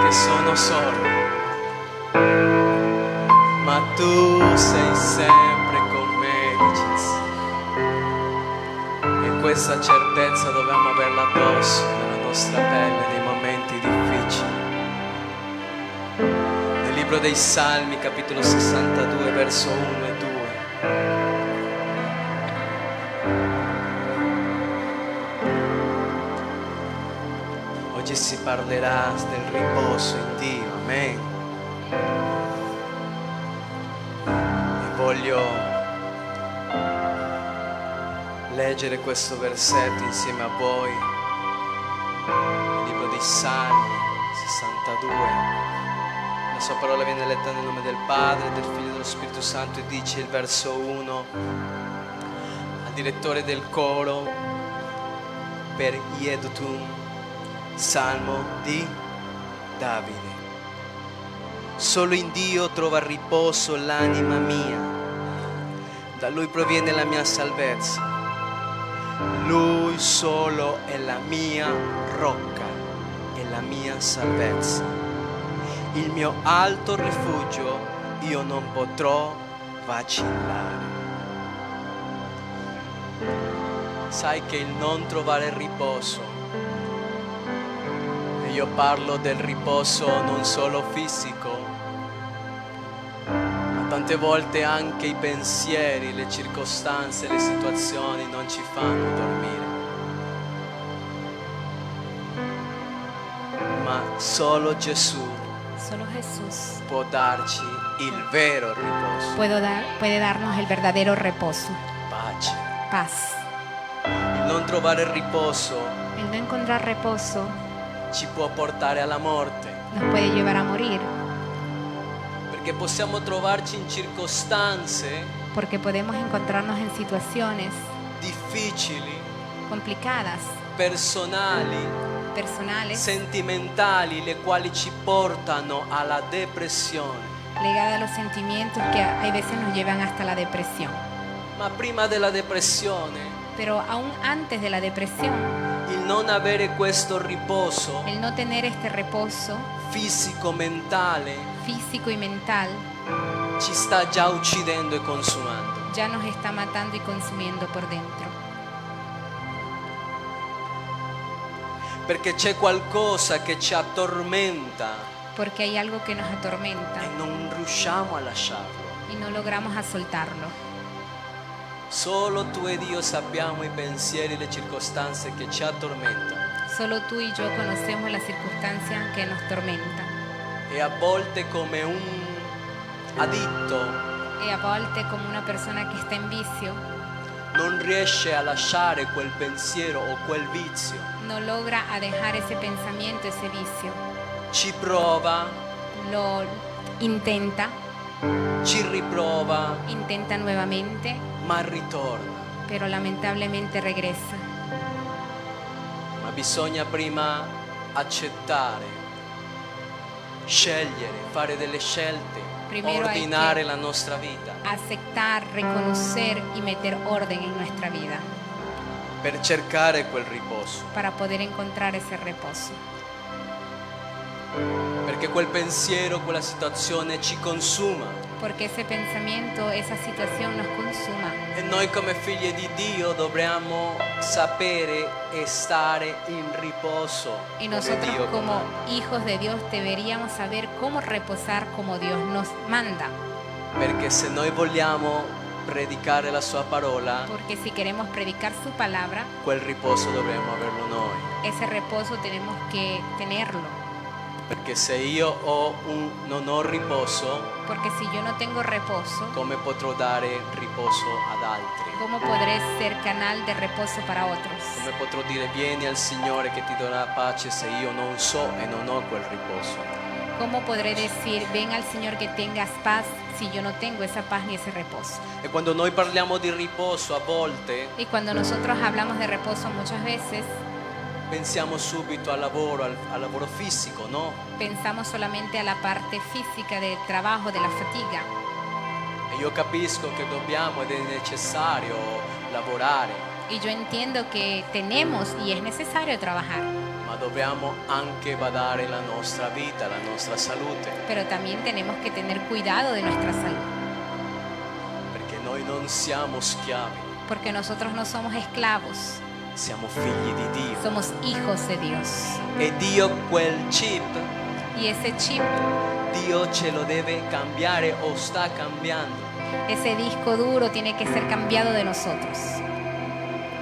che sono solo, ma tu sei sempre con me, dici. E questa certezza dobbiamo averla addosso nella nostra pelle nei momenti difficili. Nel libro dei Salmi, capitolo 62, verso 1 e 2. Oggi si parlerà del riposo in Dio, amen. E voglio leggere questo versetto insieme a voi, nel libro dei Salmi 62. La sua parola viene letta nel nome del Padre, del Figlio e dello Spirito Santo, e dice il verso 1 al direttore del coro per Yedutun, Salmo di Davide. Solo in Dio trova riposo l'anima mia, da Lui proviene la mia salvezza. Lui solo è la mia rocca e la mia salvezza. Il mio alto rifugio, io non potrò vacillare. Sai che il non trovare riposo, io parlo del riposo non solo fisico, ma tante volte anche i pensieri, le circostanze, le situazioni non ci fanno dormire. Ma solo Gesù può darci il vero riposo. Puede darnos el verdadero reposo, Pace. paz. Il non trovare riposo El no encontrar reposo ci può portare alla morte, nos puede llevar a morir, perché possiamo trovarci in circostanze porque podemos encontrarnos en situaciones difficili, complicadas, personali, personales, sentimentali, le quali ci portano alla depressione. ligadas a los sentimientos que hay veces nos llevan hasta la depresión. Ma prima della depressione, Pero aún antes de la depresión, il non avere questo riposo el no tener este reposo fisico, mentale, físico y mental ci sta già uccidendo e consumando. ya nos está matando y consumiendo por dentro. Perché c'è qualcosa che ci attormenta Porque hay algo que nos atormenta e non riusciamo a lasciarlo. y no logramos a soltarlo. Solo tu e Dio sappiamo i pensieri e le circostanze che ci attormentano. Solo tú y yo conocemos las circunstancias que nos tormentan. E a volte come un additto Y a volte como una persona que está en vicio, non riesce a lasciare quel pensiero o quel vizio. no logra a dejar ese pensamiento, ese vicio. Ci prova, Lo intenta, ci riprova, intenta nuevamente, ma ritorna. pero lamentablemente regresa. Ma bisogna prima accettare, scegliere, fare delle scelte, Primero hay ordinare que la nostra vita aceptar, reconocer y meter orden en nuestra vida per cercare quel riposo. para poder encontrar ese reposo. Perché quel pensiero, quella situazione ci consuma. Porque ese pensamiento, esa situación nos consuma. E noi come figli di Dio dovremmo sapere e stare in riposo. Y come nosotros Dio como comanda. hijos de Dios deberíamos saber cómo reposar como Dios nos manda. Perché se noi vogliamo predicare la sua parola, Porque si queremos predicar su palabra, quel riposo dovremmo averlo noi. ese reposo tenemos que tenerlo. Perché se io non ho riposo, Porque si yo no tengo reposo, come potrò dare riposo ad altri? ¿cómo podré ser canal de reposo para otros? Come potrò dire vieni al Signore che ti darà pace se io non so e non ho quel riposo? ¿Cómo podré decir, ven al Señor que tengas paz si yo no tengo esa paz ni ese reposo? E quando noi parliamo di riposo a volte Y cuando nosotros hablamos de reposo muchas veces, pensiamo subito al lavoro fisico, no? pensamos solamente a la parte física del trabajo, de la fatiga. E io capisco che dobbiamo ed è necessario lavorare, Y yo entiendo que tenemos y es necesario trabajar, ma ma dobbiamo anche badare la nostra vita, la nostra salute, pero también tenemos que tener cuidado de nuestra salud, perché noi non siamo schiavi, porque nosotros no somos esclavos, siamo figli di Dio. somos hijos de Dios. E Dio quel chip, Y ese chip, Dio ce lo deve cambiare o sta cambiando, ese disco duro tiene que ser cambiado de nosotros,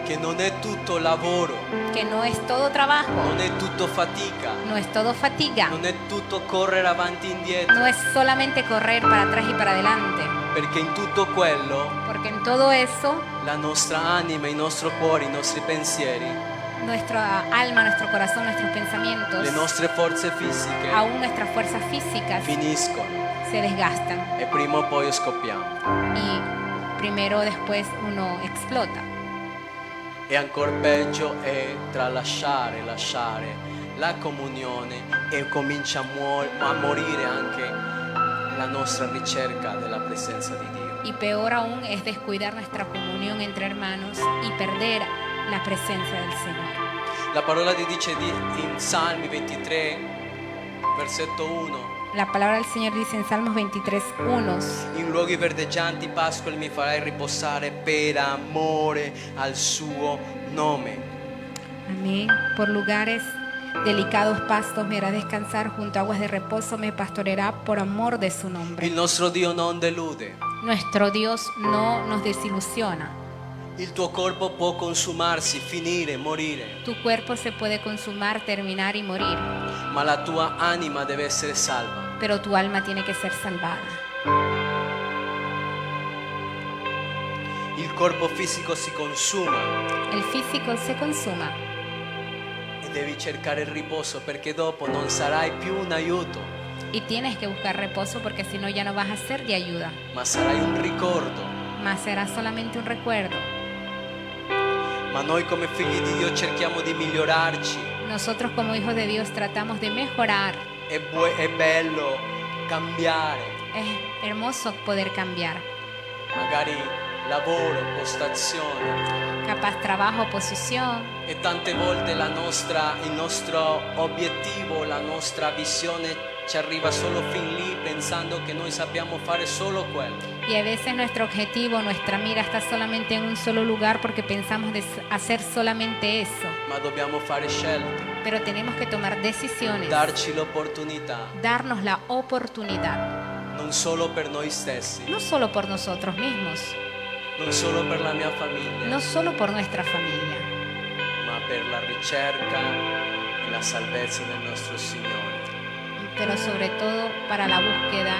che non è tutto lavoro, que no es todo trabajo, non è tutto fatica, no es todo fatiga, non è tutto correre avanti e indietro, no es solamente correr para atrás y para adelante, perché in tutto quello porque en todo eso la nostra anima, il nostro cuore, i nostri pensieri, nuestra alma, nuestro corazón, nuestros pensamientos, le nostre forze fisiche aún nuestras fuerzas físicas finiscono se desgastan e prima o poi scoppiamo. y primero o después uno explota. E ancora peggio è lasciare la comunione e comincia a morire anche la nostra ricerca della presenza di Dio. Y peor aún es descuidar nuestra comunión entre hermanos y perder la presencia del Señor. La parola di dice in Salmi 23, versetto 1, La palabra del Señor dice en Salmos 23:1, in luoghi verdeggianti pascoli mi farai riposare per amore al suo nome. amén, por lugares delicados pastos me hará descansar, junto a aguas de reposo me pastoreará por amor de su nombre. Il nostro Dio non delude. Nuestro Dios no nos desilusiona. Il tuo corpo può consumarsi, finire, morire, Tu cuerpo se puede consumar, terminar y morir, ma la tua anima deve essere salva. pero tu alma tiene que ser salvada. Il corpo fisico si consuma El físico se consuma e devi cercare il riposo perché dopo non sarai più un aiuto, y tienes que buscar reposo, porque si no ya no vas a ser de ayuda, ma sarai un ricordo. más será solamente un recuerdo. Ma noi come figli di Dio cerchiamo di migliorarci. Nosotros como hijos de Dios tratamos de mejorar. È bello cambiare, Es hermoso poder cambiar. magari lavoro, postazione, Capaz trabajo, posición, e tante volte il nostro obiettivo, la nostra visione ci arriva solo fin lì pensando che noi sappiamo fare solo quello. y a veces nuestro objetivo, nuestra mira está solamente en un solo lugar porque pensamos de hacer solamente eso. Ma dobbiamo fare scelte, Pero tenemos que tomar decisiones, darci l'opportunità, darnos la oportunidad, non solo per noi stessi, no solo por nosotros mismos, non solo per la mia famiglia, no solo por nuestra familia, ma per la ricerca e la salvezza del nostro Signore. pero sobre todo para la búsqueda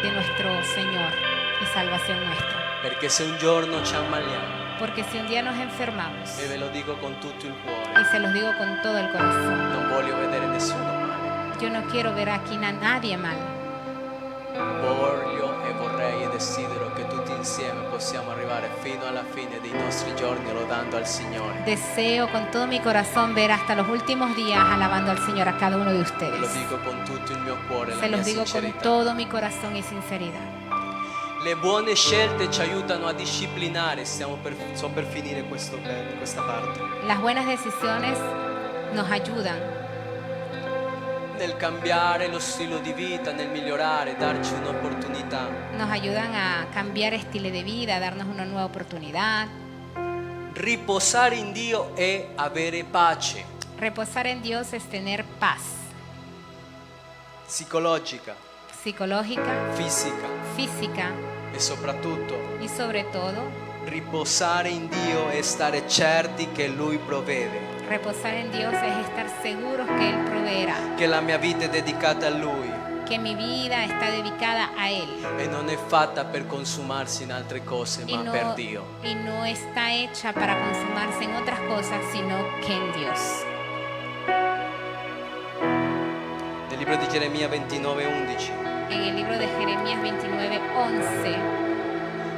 de nuestro Señor y salvación nuestra. Perché se un giorno ci ammaliamo, Porque si un día nos enfermamos, e ve lo dico con tutto il cuore, y se los digo con todo el corazón, non voglio vedere nessuno male, yo no quiero ver aquí a nadie mal. voglio e vorrei e desidero che tutti insieme possiamo arrivare fino alla fine dei nostri giorni lodando al Signore. Deseo con todo mi corazón ver hasta los últimos días alabando al Señor a cada uno de Ve lo ustedes. dico con tutto il mio cuore, la Se mia los digo con sincerità. todo mi corazón y sinceridad. Le buone scelte ci aiutano a disciplinare, sto per finire questa parte, Las buenas decisiones nos ayudan nel cambiare lo stile di vita, nel migliorare, darci un'opportunità. a cambiar estilo de vida, a darnos una nueva oportunidad. Riposare in Dio è avere pace Reposar en Dios es tener paz psicologica, psicológica, fisica física e soprattutto y sobre todo riposare in Dio è stare certi che Lui provvede, reposar en Dios es estar seguros que Él proveerá, che la mia vita è dedicata a Lui que mi vida está dedicada a Él e non è fatta per consumarsi in altre cose, ma per Dio. y no está hecha para consumarse en otras cosas, sino que en Dios. Nel libro di Geremia 29:11, En el libro de Jeremías 29:11,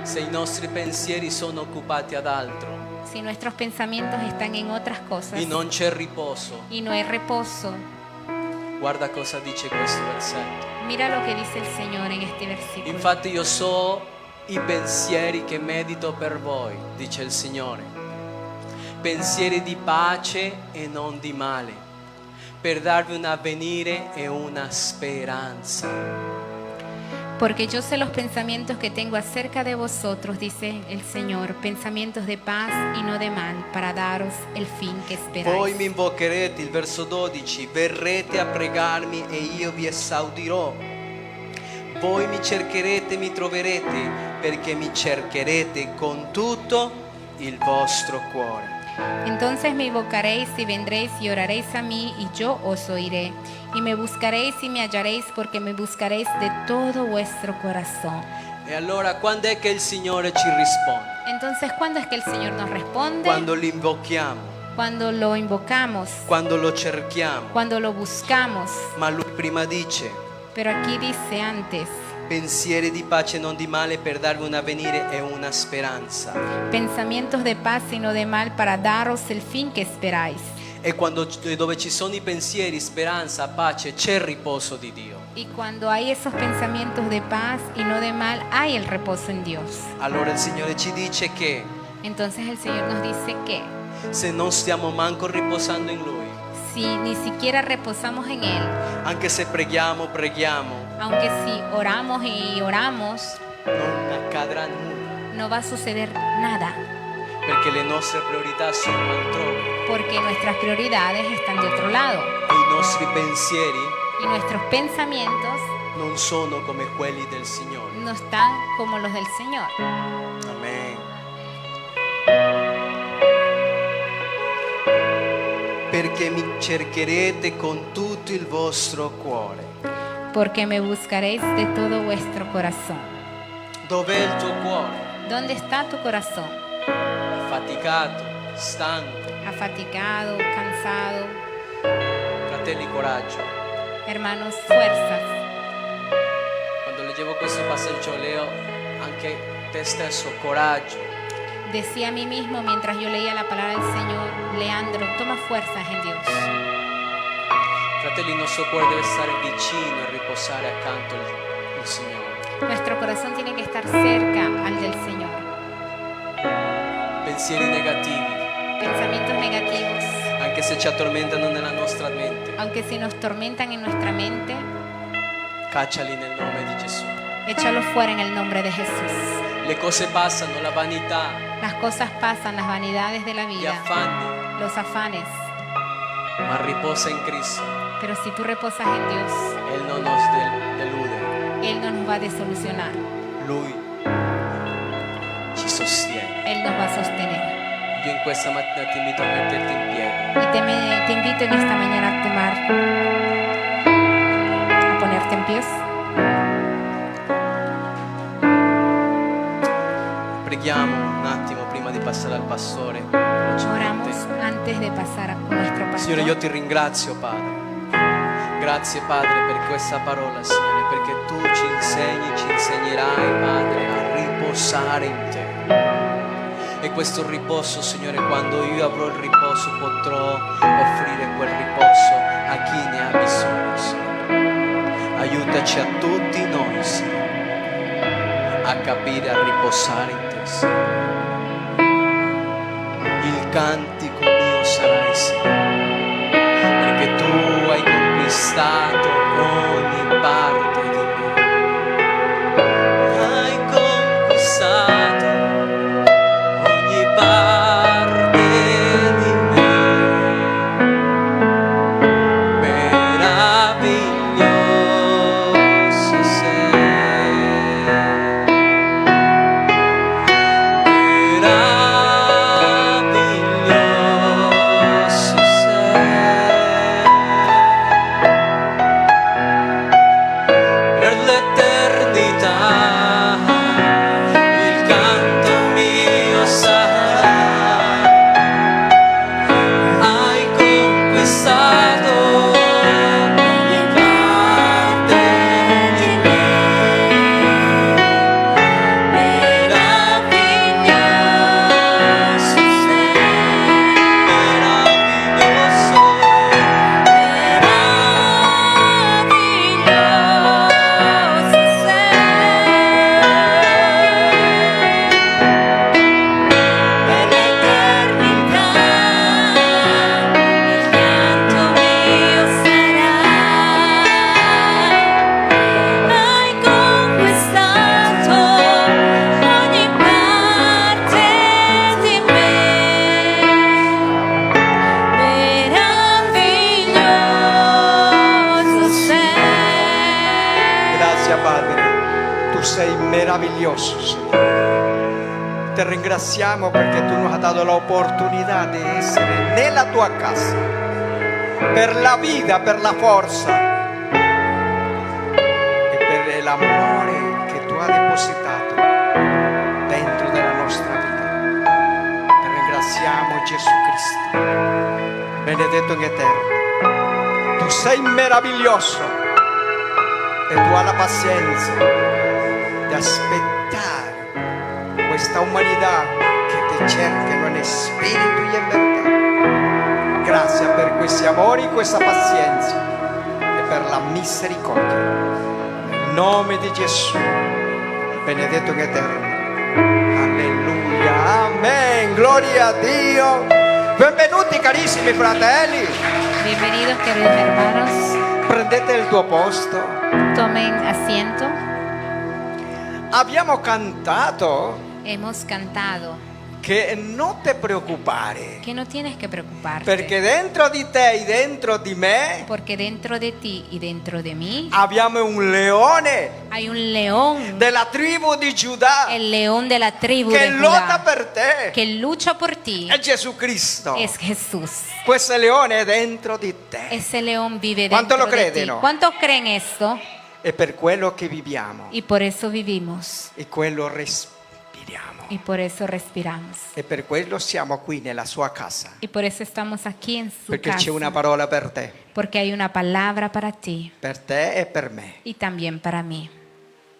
se i nostri pensieri sono occupati ad altro si nuestros pensamientos están en otras cosas e non c'è riposo, y no hay reposo, guarda cosa dice questo versetto. mira lo que dice el Señor en este versículo. Infatti io so i pensieri che medito per voi, dice il Signore, pensieri di pace e non di male, per darvi un avvenire e una speranza. Porque yo sé los pensamientos que tengo acerca de vosotros, dice el Señor, pensamientos de paz y no de mal, para daros el fin que Voi esperáis. mi invocherete, il verso 12, verrete a pregarmi e io vi esaudirò. Voi mi cercherete, mi troverete, perché mi cercherete con tutto il vostro cuore. Entonces me invocaréis y vendréis y oraréis a mí y yo os oiré. Y me buscaréis y me hallaréis porque me buscaréis de todo vuestro corazón. E allora quando è che il Signore ci risponde? Entonces, ¿cuándo es que el Señor nos responde? Quando lo invochiamo, Cuando lo invocamos, quando lo cerchiamo. cuando lo buscamos. Ma lui prima dice: Pero aquí dice antes, pensieri di pace e non di male per darvi un avvenire e una speranza. pensamientos de paz y no de mal para daros el fin que esperáis. E dove ci sono i pensieri, speranza, pace, c'è il riposo di Dio. Y cuando hay esos pensamientos de paz y no de mal, hay el reposo en Dios. Allora il Signore ci dice che Entonces el Señor nos dice que se non stiamo manco riposando in Lui, si ni siquiera reposamos en Él, anche se preghiamo, aunque si oramos y oramos, non accadrà nulla, no va a suceder nada, perché le nostre priorità sono altrove porque nuestras prioridades están de otro lado e i nostri pensieri y nuestros pensamientos non sono come quelli del Signore. no están como los del Señor. Amen. Perché mi cercherete con tutto il vostro cuore. Porque me buscaréis de todo vuestro corazón. Dov'è il tuo cuore? ¿Dónde está tu corazón? Affaticato, stanco. Afatigado, cansado. Fratelli, coraggio. Hermanos, fuerzas. Quando leggevo questo passaggio leo anche te stesso, coraggio. Decía a mí mismo mientras yo leía la palabra del Señor, Leandro, toma fuerzas en Dios. Fratelli, il nostro cuore deve stare vicino e riposare accanto al Signore. Nuestro corazón tiene que estar cerca al del Señor. Pensieri negativi, Pensamientos negativos, anche se ci attormentano nella nostra mente, aunque si nos tormentan en nuestra mente, cacciali nel nome di Gesù. échalos fuera en el nombre de Jesús. Le cose passano, la vanità, Las cosas pasan, las vanidades de la gli vida, affanni, los afanes, ma riposa in Cristo. pero si tú reposas en Dios, Él non nos delude, Él no nos va a desolucionar, Lui ci sostiene. Él nos va a sostener. Io in questa mattina ti invito a metterti in piedi. Y te invito en esta mañana a ponerte en pies. Preghiamo un attimo prima di passare al pastore. Oramos antes de pasar a nuestro pastor. Signore, io ti ringrazio, Padre. Grazie, Padre, per questa parola, Signore, perché tu ci insegni, ci insegnerai, Padre, a riposare in te. E questo riposo, Signore, quando io avrò il riposo, potrò offrire quel riposo a chi ne ha bisogno, Signore. Aiutaci a tutti noi, Signore, a capire, a riposare in te, Signore. Il cantico mio sarai, Signore, perché tu hai conquistato ogni parte di me. Hai conquistato ogni parte di me. Meraviglioso sei. Meraviglioso sei. Gracias, Padre. Tu sei meraviglioso, Signore. Te ringraziamo perché tu nos has dato la oportunità di essere nella tua casa. Per la vita, per la forza e per l'amore che tu hai depositato dentro della nostra vita. Te ringraziamo, Gesù Cristo, benedetto in eterno. Tu sei meraviglioso e tu hai la pazienza di aspettare questa umanità che ti cercano in spirito e in verità. Grazie per questi amori, questa pazienza e per la misericordia. Nel nome di Gesù, benedetto in eterno. Alleluia. Amen. Gloria a Dio. Benvenuti carissimi fratelli. Bienvenidos, queridos hermanos. Prendete il tuo posto. Tomen asiento. Abbiamo cantato Hemos cantado che non te preoccupare, que no tienes que preocuparte. perché dentro di te e dentro di me Porque dentro de ti y dentro de mí abbiamo un leone hay un león, della tribù di Giuda el león de la tribu che de lotta Judá, per te. que lucha por ti. È Gesù Cristo. Es Jesús. Questo leone è dentro di te. Ese león vive ¿Cuántos dentro lo de ti. creen, no? ¿Cuántos creen esto? È per quello che viviamo Y por eso vivimos. e quello respiriamo. Y por eso respiramos. E per quello siamo qui nella sua casa. Y por eso estamos aquí en su Perché casa. c'è una parola per te Porque hay una palabra para ti e per me. y también para mí.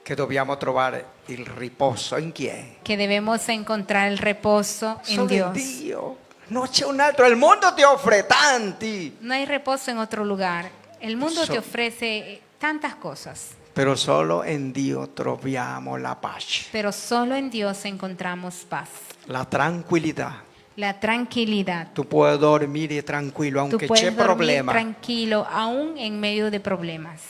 Che dobbiamo trovare il riposo in chi è? Que debemos encontrar el reposo en Solo in Dios. Dio. Non c'è un altro. Il mondo ti offre tanti. No hay reposo en otro lugar. El mundo So- te ofrece tantas cosas, Però solo in Dio troviamo la pace, pero solo en Dios encontramos paz, la tranquillità. la tranquilidad. Tu puoi dormire tranquillo Tú anche puedes c'è dormir problema. tranquilo aún en medio de problemas.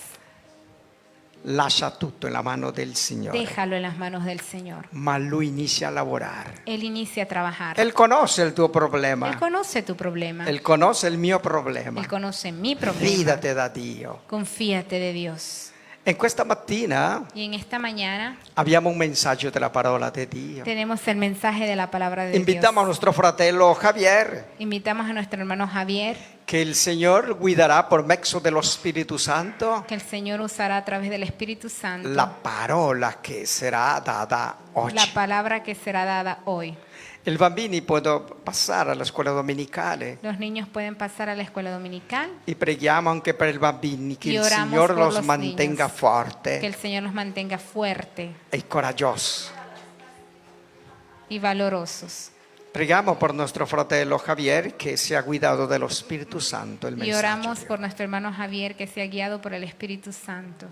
Lascia tutto nella mano del Signore. Déjalo en las manos del Señor. Ma Lui inizia a lavorare. Él inicia a trabajar. Él conosce il tuo problema. Él conoce tu problema. Él conosce il mio problema. Él conoce mi problema. Fidate da Dio. Confíate de Dios. E questa mattina Y en esta mañana abbiamo un messaggio della parola di Dio. tenemos el mensaje de la palabra de Invitiamo a Dios. nostro fratello Javier, Invitamos a nuestro hermano Javier, che il Signore guiderà per mezzo dello Spirito Santo que el Señor usará a través del Espíritu Santo la parola che sarà data oggi. la palabra que será dada hoy. I bambini possono passare alla scuola domenicale Los niños pueden pasar a la escuela dominical, e preghiamo anche per i bambini che Y il oramos Signore por los los mantenga niños. que forte el Señor los mantenga fuerte e coraggiosi. y valorosos. Preghiamo per nostro fratello Javier che sia guidato dallo Spirito Santo il Y messaggio. oramos por nuestro hermano Javier, que sea guiado por el Espíritu Santo.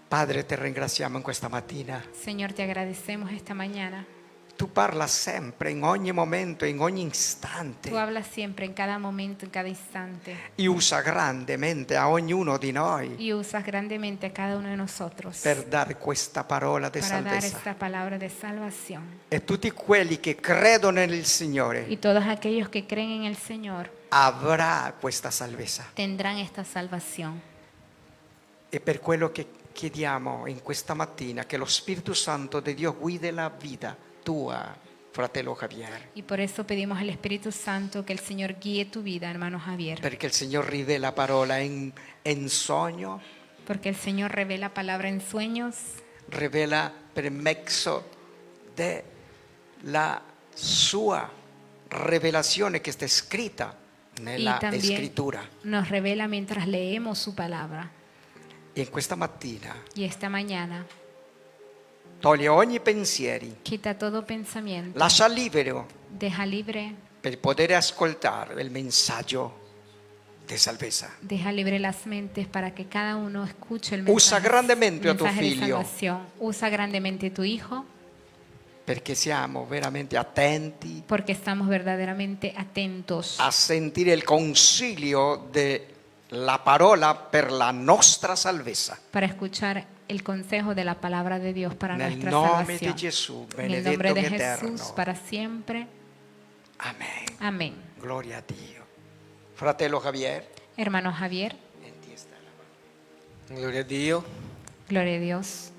Padre, ti ringraziamo in questa mattina. Señor, te agradecemos esta mañana. Tu parla sempre, in ogni momento, in ogni istante. Tú hablas siempre, en cada momento, en cada instante. E usa grandemente a ognuno di noi Y usas grandemente a cada uno de nosotros per dare questa parola di para dar salvezza. esta palabra de salvación. E tutti quelli che credono nel Signore Y todos aquellos que creen en el Señor avrà questa salvezza. tendrán esta salvación. E per quello che chiediamo in questa mattina, che lo Spirito Santo di Dio guidi la vita tua, fratello Javier. Y por eso pedimos al Espíritu Santo que el Señor guíe tu vida, hermano Javier. Perché il Signore rivela parola in sogno, Porque el Señor revela palabra en sueños, rivela per mezzo della sua rivelazione che sta scritta y nella también scrittura. nos revela mientras leemos su palabra. E in questa mattina Y esta mañana toglie ogni pensiero, quita todo pensamiento, lascia libero deja libre, per poter ascoltare il messaggio di salvezza. deja libre las mentes para que cada uno escuche el Usa mensaje, grandemente a tu mensaje de figlio. salvación. Usa grandemente a tu hijo, Perché siamo veramente attenti porque estamos verdaderamente atentos a sentire il consiglio della parola per la nostra salvezza. para escuchar el consejo de la palabra de Dios para Nel nuestra nome di salvación. Gesù, En el nombre benedetto de in Jesús, eterno. para siempre. Amen. Amén. Gloria a Dio. Fratello Javier. Hermano Javier, Gloria a Dio. gloria a Dios.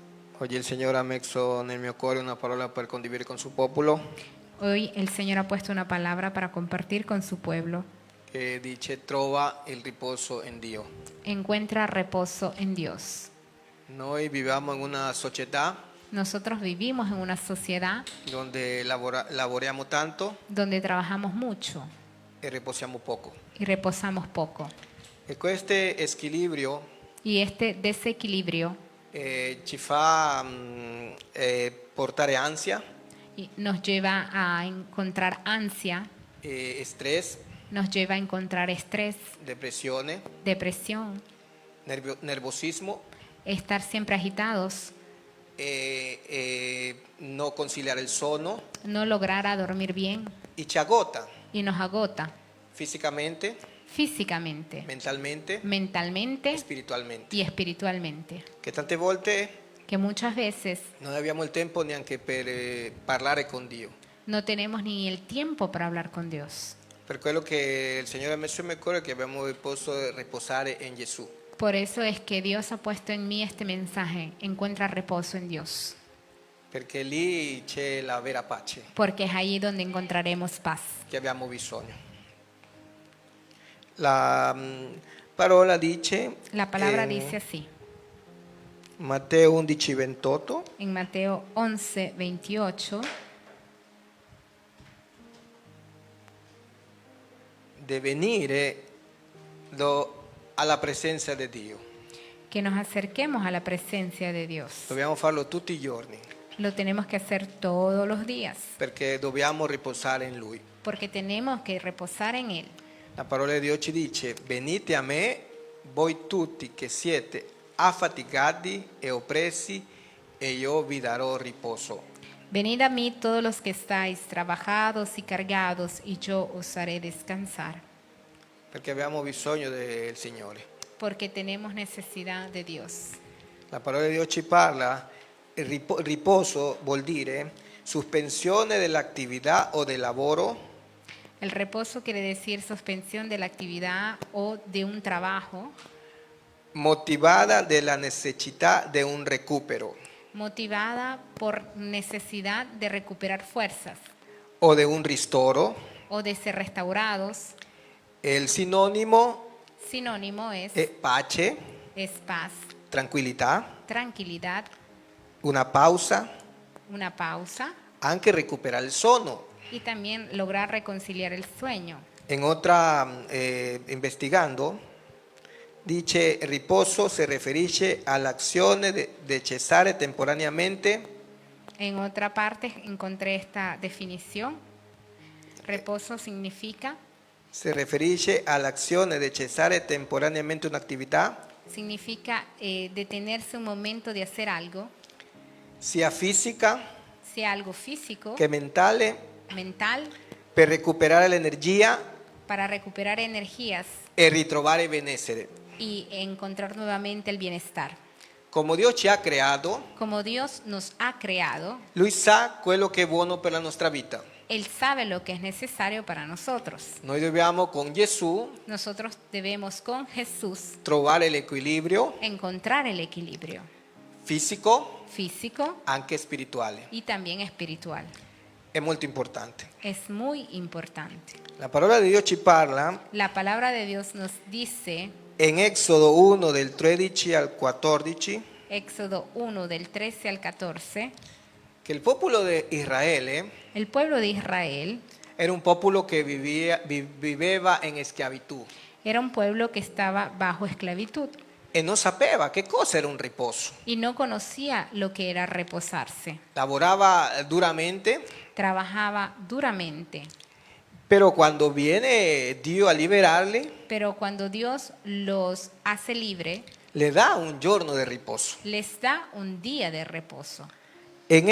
Oggi il Signore ha messo nel mio cuore una parola per condividere con suo popolo Hoy el Señor ha puesto una palabra para compartir con su pueblo. che dice trova il riposo in Dio. Encuentra reposo en Dios. Noi viviamo in una società Nosotros vivimos en una sociedad dove lavoriamo tanto donde trabajamos mucho e riposiamo poco. y reposamos poco. E questo squilibrio Y este desequilibrio ci fa portare ansia, nos lleva a encontrar ansia, stress, nos lleva a encontrar estrés, depressione, depresión, nervosismo, estar siempre agitados, non conciliare il sonno no lograr a dormir bien e ci agota y nos agota fisicamente, físicamente, mentalmente, mentalmente spiritualmente. y espiritualmente. Che tante volte Que muchas veces non abbiamo il tempo neanche per parlare con Dio. no tenemos ni el tiempo para hablar con Dios. Per quello che il Signore ha messo in mio cuore che abbiamo potuto riposare in Gesù. Por eso es que Dios ha puesto en mí este mensaje: encuentra reposo en Dios, Perché lì c'è la vera pace porque es allí donde encontraremos paz. che abbiamo bisogno. La parola dice, La palabra en dice así, Matteo 11:28, en Mateo 11, 28, di venire alla presenza di Dio. que nos acerquemos a la presencia de Dios. Dobbiamo farlo tutti i giorni, Lo tenemos que hacer todos los días, perché dobbiamo riposare in Lui. porque tenemos que reposar en Él. La parola di Dio ci dice, venite a me, voi tutti che siete affaticati e oppressi, e io vi darò riposo. Venid a mí todos los que estáis trabajados y cargados, y yo os haré descansar, Perché abbiamo bisogno del Signore. porque tenemos necesidad de Dios. La parola di Dio ci parla, il riposo vuol dire sospensione dell'attività o del lavoro, El reposo quiere decir suspensión de la actividad o de un trabajo, motivata dalla necessità di un recupero motivada por necesidad de recuperar fuerzas o di un ristoro. o de ser restaurados. Il sinonimo Sinónimo es pace, paz, tranquillità, tranquilidad, una pausa, una pausa anche recuperare il sonno. y también lograr reconciliar el sueño. En otra, investigando, dice riposo se riferisce all'azione di cessare temporaneamente En otra parte encontré esta definición. Reposo significa si riferisce all'azione di cessare temporaneamente un'attività, detenerse un momento de hacer algo, sia fisica sea algo físico, che mentale, mental, per recuperare l'energia para recuperar energías e ritrovare benessere. y encontrar nuevamente el bienestar. Come Dio ci ha creato, Como Dios nos ha creado, Lui sa quello che è buono per la nostra vita. Él sabe lo que es necesario para nosotros. Noi dobbiamo con Gesù Nosotros debemos con Jesús trovare l'equilibrio encontrar el equilibrio fisico, físico anche spirituale. y también espiritual. È molto importante. Es muy importante. La parola di Dio ci parla La palabra de Dios nos dice, in Esodo 1 del 13 al 14, Éxodo 1 del 13 al 14, che il popolo di Israele el pueblo de Israel era un popolo che viveva in schiavitù era un pueblo que estaba bajo esclavitud e non sapeva che cosa era un riposo. y no conocía lo que era reposarse. Lavorava duramente, Trabajaba duramente, però quando viene Dio a liberarli, pero cuando Dios los hace libre, le dà un giorno di riposo. les da un día de reposo. In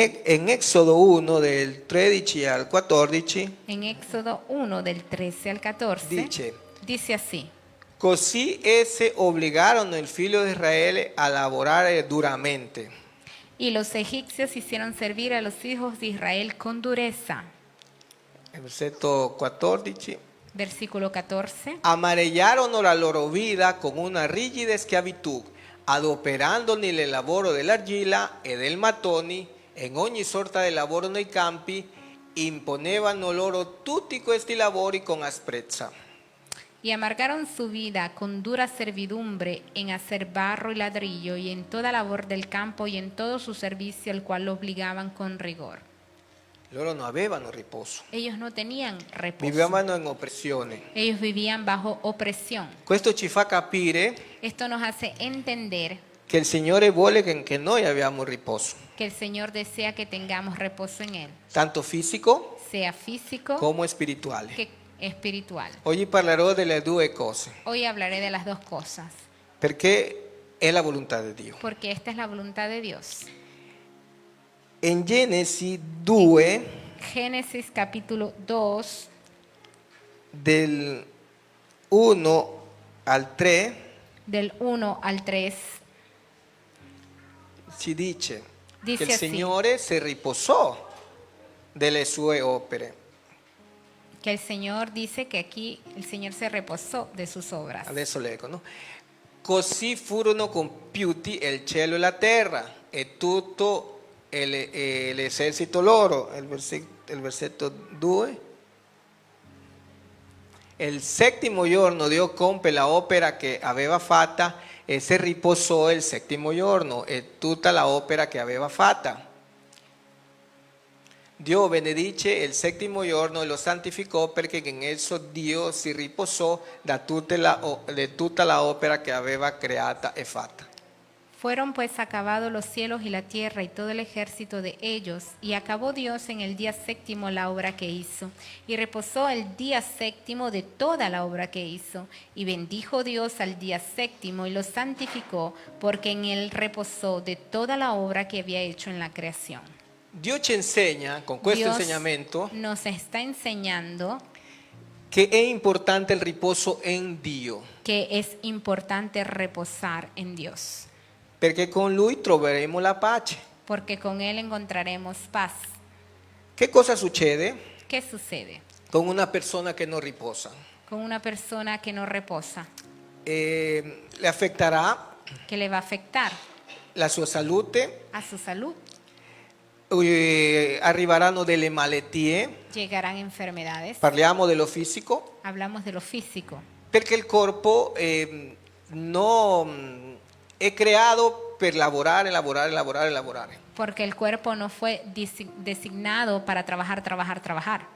Esodo 1 del 13 al 14 En Éxodo 1 del 13 al 14 dice así: così esse obbligarono il figlio di Israele a lavorare duramente. y los egipcios hicieron servir a los hijos de Israel con dureza. Versetto 14. Versículo 14. Amarellarono la loro vita con una rigida schiavitù, adoperando nel lavoro dell'argilla e del mattoni, in ogni sorta di lavoro nei campi, imponevano loro tutti questi lavori con asprezza. Y amargaron su vida con dura servidumbre en hacer barro y ladrillo y en toda labor del campo y en todo su servicio, el cual lo obligaban con rigor. Loro non avevano riposo, Ellos no tenían reposo. vivevano in oppressione. Ellos vivían bajo opresión. Questo ci fa capire Esto nos hace entender che il Signore vuole che noi abbiamo riposo, que el Señor desea que tengamos reposo en Él, tanto fisico sea físico come spirituale. que espiritual. Oggi parlerò delle due cose, Hoy hablaré de las dos cosas, perché è la volontà di Dio. porque esta es la voluntad de Dios. In Genesi 2, Génesis capítulo 2, del 1 al 3, del 1 al 3, ci dice Dice che il así. Signore si riposò delle sue opere. que el Señor dice que aquí el Señor se reposó de sus obras. Adesso leggo, no? Così furono compiuti il cielo e la terra e tutto l'esercito loro. Il versetto 2. Il settimo giorno Dio compe la opera che aveva fatta e si riposò il settimo giorno e tutta la opera che aveva fatta. Dio benedice il settimo giorno e lo santificò perché in esso Dio si riposò di tutta la opera che aveva creata e fatta. Fueron pues acabados los cielos y la tierra y todo el ejército de ellos, y acabó Dios en el día séptimo la obra que hizo, y reposó el día séptimo de toda la obra que hizo, y bendijo Dios al día séptimo y lo santificó, porque en él reposó de toda la obra que había hecho en la creación. Dio ci insegna con questo Dios insegnamento nos está enseñando che è importante il riposo in Dio, que es importante reposar en Dios, perché con Lui troveremo la pace. porque con él encontraremos paz. Che cosa succede ¿Qué sucede con una persona che non riposa? con una persona que no reposa? Le affetterà Que le va a afectar la sua salute, a su salud, arriveranno delle malattie, llegarán enfermedades. parliamo dello fisico, Hablamos de lo físico, perché il corpo non è creato per lavorare. porque el cuerpo no fue designado para trabajar.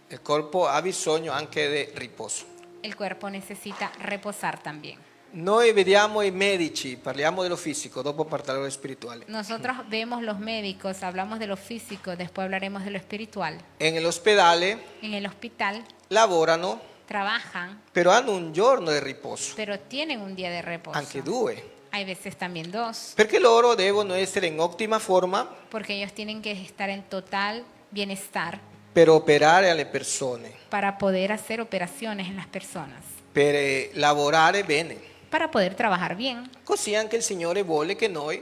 Il corpo ha bisogno anche di riposo. El cuerpo necesita reposar también. Noi vediamo i medici, parliamo dello fisico, dopo parlerò dello spirituale. Nosotros vemos los médicos, hablamos de lo físico, después hablaremos de lo espiritual. Nell'ospedale En el hospital lavorano, trabajan, però hanno un giorno di riposo, pero tienen un día de reposo. anche due, Hay veces también dos, perché loro devono essere in ottima forma porque ellos tienen que estar en total bienestar per operare alle persone, para poder hacer operaciones en las personas, per lavorare bene. para poder trabajar bien. Così anche il Signore vuole che noi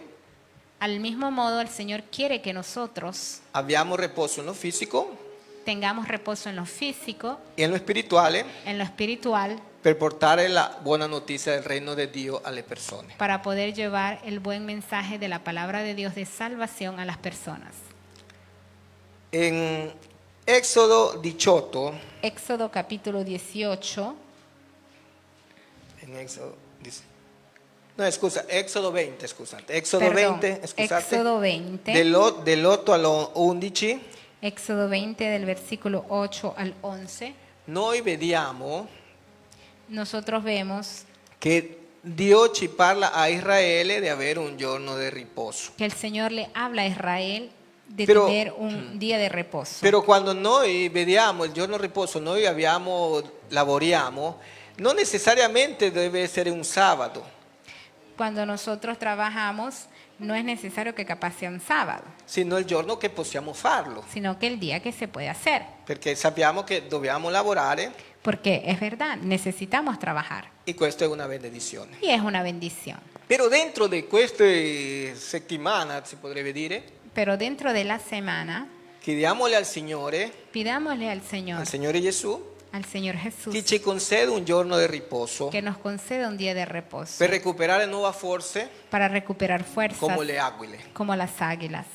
Al mismo modo, el Señor quiere que nosotros abbiamo riposo nello fisico tengamos reposo en lo físico, e nello spirituale en lo espiritual, per portare la buona notizia del regno di Dio alle persone. para poder llevar el buen mensaje de la palabra de Dios de salvación a las personas. In Exodo 18, Éxodo capítulo 18, in Exodo, no, scusa, Exodo 20, scusate. Exodo perdón, 20, scusate. Éxodo 20, Dell'8 all'11, Éxodo 20 del versículo 8 al 11, noi vediamo nosotros vemos che Dio ci parla a Israele di avere un giorno di riposo. que el Señor le habla a Israel de Pero- tener un día de reposo. Però quando noi vediamo il giorno di riposo, noi lavoriamo, non necessariamente deve essere un sabato. Cuando nosotros trabajamos, no es necesario que capaz sea un sábado, Sino il giorno che possiamo farlo, sino que el día que se puede hacer. perché sappiamo che dobbiamo lavorare Porque es verdad, necesitamos trabajar. e questa è una benedizione. Y es una bendición. Però dentro di queste settimane, si potrebbe dire, Pero dentro de la semana, chiediamole al Signore pidámosle al Señor Gesù, al Señor Gesù che ci concede un giorno di riposo que nos conceda un día de reposo per recuperare nuove forze para recuperar fuerzas come le aquile, como las águilas,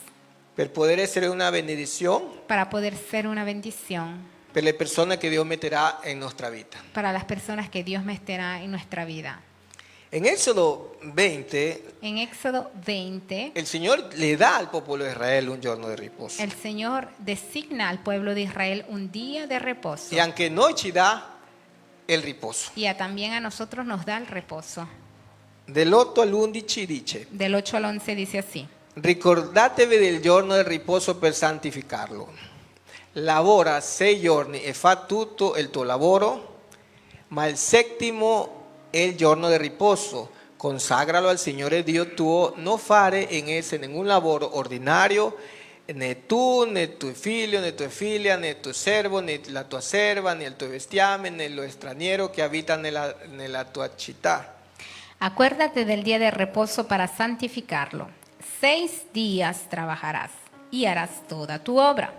per poter essere una benedizione para poder ser una bendición per le persone che Dio metterà in nostra vita. para las personas que Dios meterá en nuestra vida. In Esodo 20 En Éxodo 20, il Signore le dà al popolo di Israele un giorno di riposo el Señor designa al pueblo de Israel un día de reposo e anche noi ci dà il riposo. también a nosotros nos da el reposo. Dell'8 all'11 dice: Del 8 al 11 dice así: ricordatevi del giorno del riposo per santificarlo. Lavora 6 giorni e fa tutto il tuo lavoro, ma il settimo è il giorno del riposo. Consagralo al Signore Dio tuo, non fare in esse nessun lavoro ordinario, né tu, né tuo figlio, né tua figlia, né tuo servo, né la tua serva, né il tuo bestiame, né lo straniero che abita nella tua città. Acuérdate del día de reposo para santificarlo. 6 días trabajarás y harás toda tu obra.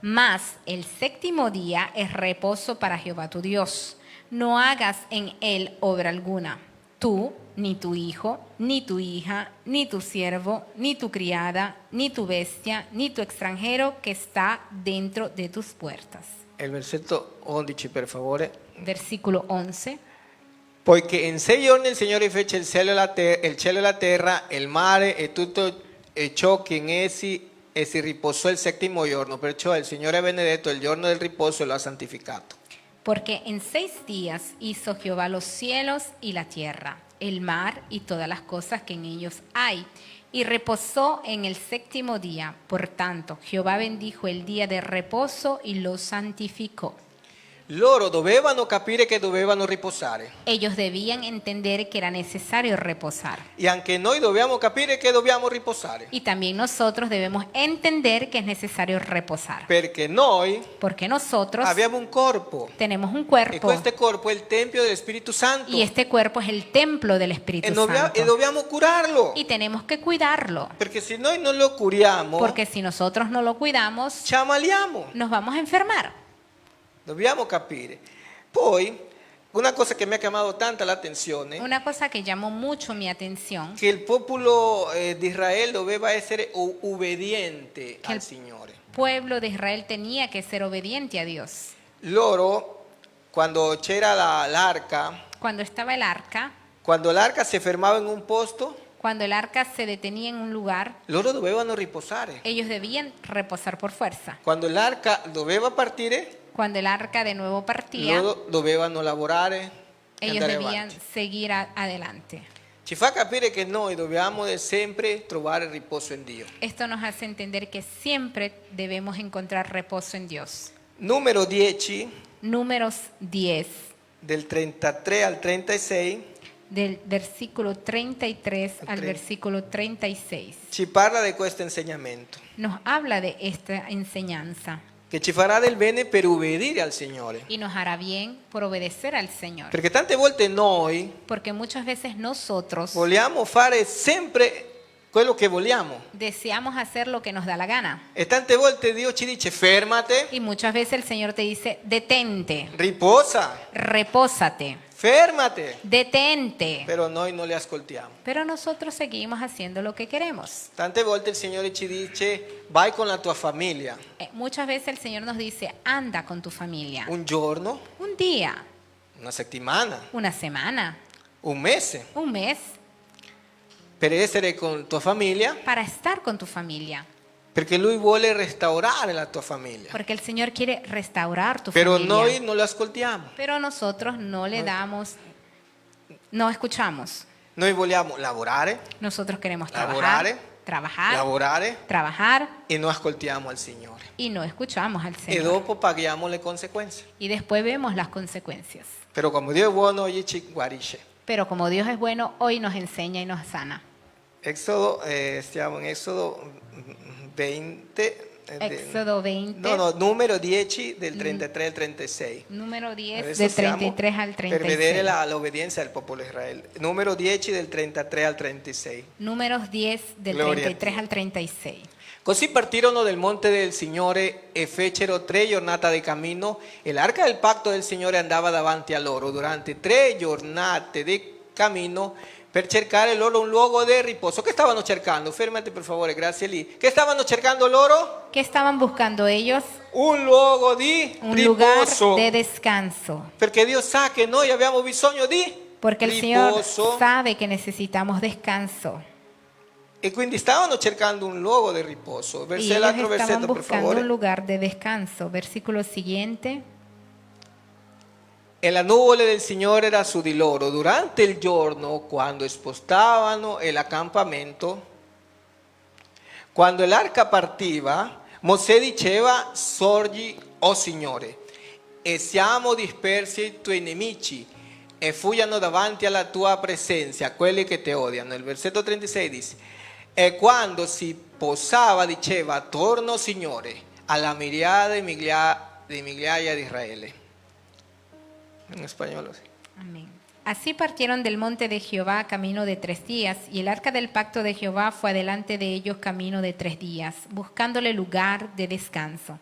Mas el séptimo día es reposo para Jehová tu Dios. No hagas en él obra alguna. Tú, ni tu hijo, ni tu hija, ni tu siervo, ni tu criada, ni tu bestia, ni tu extranjero que está dentro de tus puertas. Il versetto 11, per favore. Versículo 11. Poiché in 6 giorni il Signore fece il cielo e la terra, il mare e tutto ciò che in essi e si riposò il settimo giorno. Perciò il Signore ha benedetto il giorno del riposo e lo ha santificato. Porque en 6 días hizo Jehová los cielos y la tierra, el mar y todas las cosas que en ellos hay, y reposó en el séptimo día. Por tanto, Jehová bendijo el día de reposo y lo santificó. Loro dovevano capire che dovevano riposare. Ellos debían entender que era necesario reposar. E anche noi dobbiamo capire che dobbiamo riposare. Y también nosotros debemos entender que es necesario reposar. Perché noi Porque nosotros abbiamo un corpo. tenemos un E cuerpo questo corpo è il tempio dello Spirito Santo. y este cuerpo es el templo del E Espíritu Santo. dobbiamo curarlo. Y tenemos que cuidarlo. Perché se noi non lo curiamo, Porque si nosotros no lo cuidamos, ci ammaliamo. nos vamos a enfermar. Dobbiamo capire. Poi, una cosa che mi ha chiamato tanta l'attenzione, Una cosa que llamó mucho mi atención, che il popolo di Israele doveva essere ubbidiente Che al il- Signore. pueblo de Israel tenía que ser obediente a Dios. Loro, quando c'era l'arca, Cuando estaba el arca, quando l'arca si fermava in un posto, cuando el arca se detenía en un lugar, loro dovevano riposare. ellos debían reposar por fuerza. Quando l'arca doveva partire, Cuando el arca de nuevo partía, loro dovevano lavorare e ellos andare debían avanti. seguir adelante. Ci fa capire che noi dobbiamo sempre trovare riposo in Dio. Esto nos hace entender que siempre debemos encontrar reposo en Dios. Numero 10, Números 10, del 33 al 36, del versículo 33 al Tre- versículo 36. ci parla di questo insegnamento, Nos habla de esta enseñanza che ci farà del bene per ubbidire al Signore. y nos hará bien por obedecer al Señor. Perché tante volte noi Porque muchas veces nosotros vogliamo fare sempre quello che vogliamo. deseamos hacer lo que nos da la gana. E tante volte Dio ci dice fermate, Y muchas veces el Señor te dice, detente, riposa, repósate, fermate. detente. Però noi non li ascoltiamo. Pero nosotros seguimos haciendo lo que queremos. Tante volte il Signore ci dice vai con la tua famiglia. Muchas veces el Señor nos dice, anda con tu familia. Un giorno, Un día, una settimana, una semana, un mese, un mes, per essere con tua famiglia, para estar con tu familia. perché Lui vuole restaurare la tua famiglia. Porque el Señor quiere restaurar tu Però familia. noi non lo ascoltiamo. Pero nosotros no le damos, no escuchamos. Noi vogliamo lavorare, Nosotros queremos Lavorare, trabajar, lavorare trabajar e non ascoltiamo al Signore. y no escuchamos al E Señor. dopo paghiamo le conseguenze. Y después vemos las consecuencias. Però come Dio è buono, oggi ci guarisce. Pero como Dios es bueno, hoy nos enseña y nos sana. Éxodo, stiamo in Esodo 20, Éxodo 20. No, numero 10 del 33 al 36. Número 10 Adesso del siamo 33 al per vedere 36. l'obbedienza del popolo di Israele. Numero 10 del 33 al 36. Números 10 del Gloria a 33 Dio. al 36. Così partirono del monte del Signore e fecero 3 giornate di cammino e l'arca del pacto del Signore andava davanti a loro durante 3 giornate di cammino per cercare loro un luogo di riposo. Che stavano cercando? Fermate per favore, grazie lì. Che stavano cercando loro? ¿Qué estaban buscando ellos? Un luogo di Un lugar riposo. de descanso. Perché Dio sa che noi abbiamo bisogno di Porque el Señor riposo. sabe que necesitamos descanso. E quindi stavano cercando un luogo di riposo. Y L'altro ellos estaban versetto, per buscando favore. un lugar de descanso. Versículo siguiente. E la nuvole del Signore era su di loro durante il giorno quando spostavano l'accampamento. Quando l'arca partiva, Mosè diceva: sorgi, o Signore, e siamo dispersi i tuoi nemici, e fuggiano davanti alla tua presenza quelli che ti odiano. Il versetto 36 dice: e quando si posava diceva: torno, Signore, alla miriade di migliaia di Israele. En español así. Amén. Así partieron del monte de Jehová camino de 3 días, y el arca del pacto de Jehová fue adelante de ellos camino de 3 días, buscándole lugar de descanso.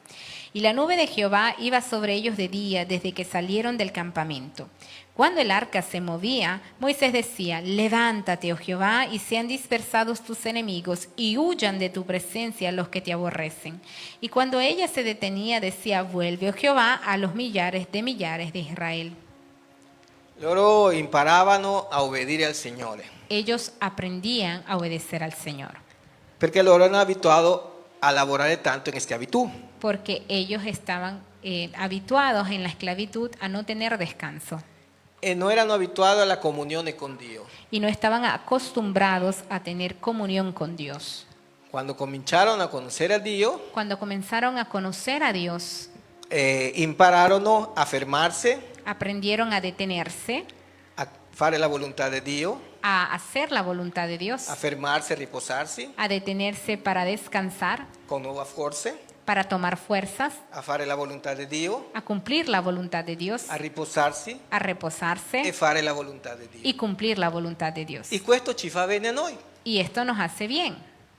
Y la nube de Jehová iba sobre ellos de día desde que salieron del campamento. Cuando el arca se movía, Moisés decía: levántate, oh Jehová, y sean dispersados tus enemigos, y huyan de tu presencia los que te aborrecen. Y cuando ella se detenía, decía: vuelve, oh Jehová, a los millares de Israel. Loro imparavano a obbedire al Signore, Ellos aprendían a obedecer al Señor, perché loro erano abituati a lavorare tanto in schiavitù. porque ellos estaban habituados en la esclavitud a no tener descanso E non erano abituati alla comunione con Dio. y no estaban acostumbrados a tener comunión con Dios. Quando cominciarono a conoscere a Dio, Cuando comenzaron a conocer a Dios, impararono a fermarsi, aprendieron a detenerse, a fare la volontà di Dio, a hacer la voluntad de Dios, a fermarsi, a riposarsi a detenerse para descansar, con nuove forze, para tomar fuerzas, a fare la volontà di Dio, a cumplir la voluntad de Dios, a riposarsi a e reposarse fare la volontà di Dio. y cumplir la voluntad de Dios. E questo ci fa bene a noi, Y esto nos hace bien,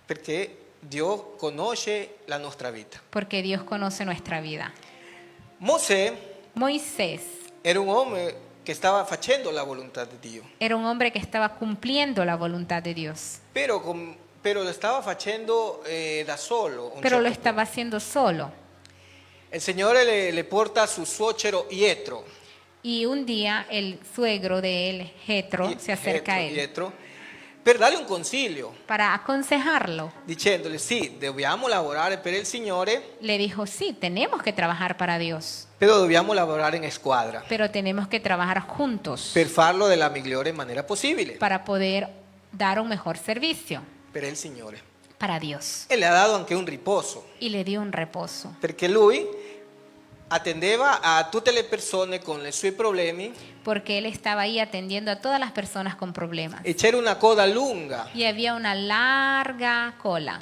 perché Dio conosce la nostra vita. porque Dios conoce nuestra vida. Mosè Moisés era un uomo che stava facendo la volontà di Dio, era un hombre que estaba cumpliendo la voluntad de Dios, pero lo stava facendo da solo. un pero lo certo estaba haciendo solo. punto. Il Signore le porta a suo suocero Yetro. Y un día el suegro de él, Jetro, se acerca a él Yetro, per darle un consiglio, para aconsejarlo. dicendole: sì, dobbiamo lavorare per il Signore, Le dijo: sí, tenemos que trabajar para Dios, però dobbiamo lavorare in squadra pero tenemos que trabajar juntos per farlo della migliore maniera possibile para poder dar un mejor servicio per il Signore. para Dios. E le ha dato anche un riposo, Y le dio un reposo, perché lui attendeva a tutte le persone con i suoi problemi porque él estaba ahí atendiendo a todas las personas con problemas. e c'era una coda lunga, Y había una larga cola,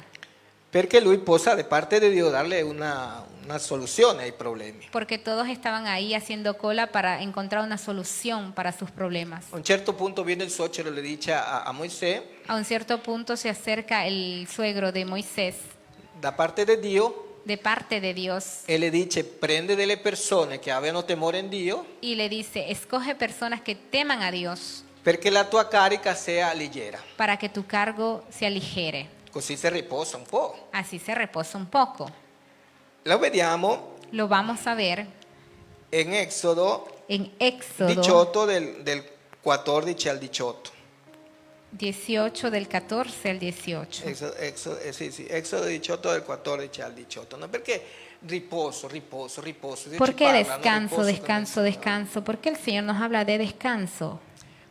perché lui possa da parte di Dio darle una soluzione ai problemi. porque todos estaban ahí haciendo cola para encontrar una solución para sus problemas. A un certo punto viene il suocero e le dice a Moisè: A un cierto punto se acerca el suegro de Moisés da parte di Dio, de parte de Dios e le dice: prende delle persone che abbiano temore in Dio, y le dice: escoge personas que teman a Dios perché la tua carica sia leggera. para que tu cargo se aligere. Così si riposa un po'. Así se reposa un poco. Lo vediamo Lo vamos a ver in Esodo en Éxodo 18 del 14 al 18. 18 del 14 al 18. Esodo 18 del 14 al 18. No, perché riposo. Dio ¿Por ci qué parla, no? descanso, Riposo descanso, también. descanso? ¿Por qué el Señor nos habla de descanso?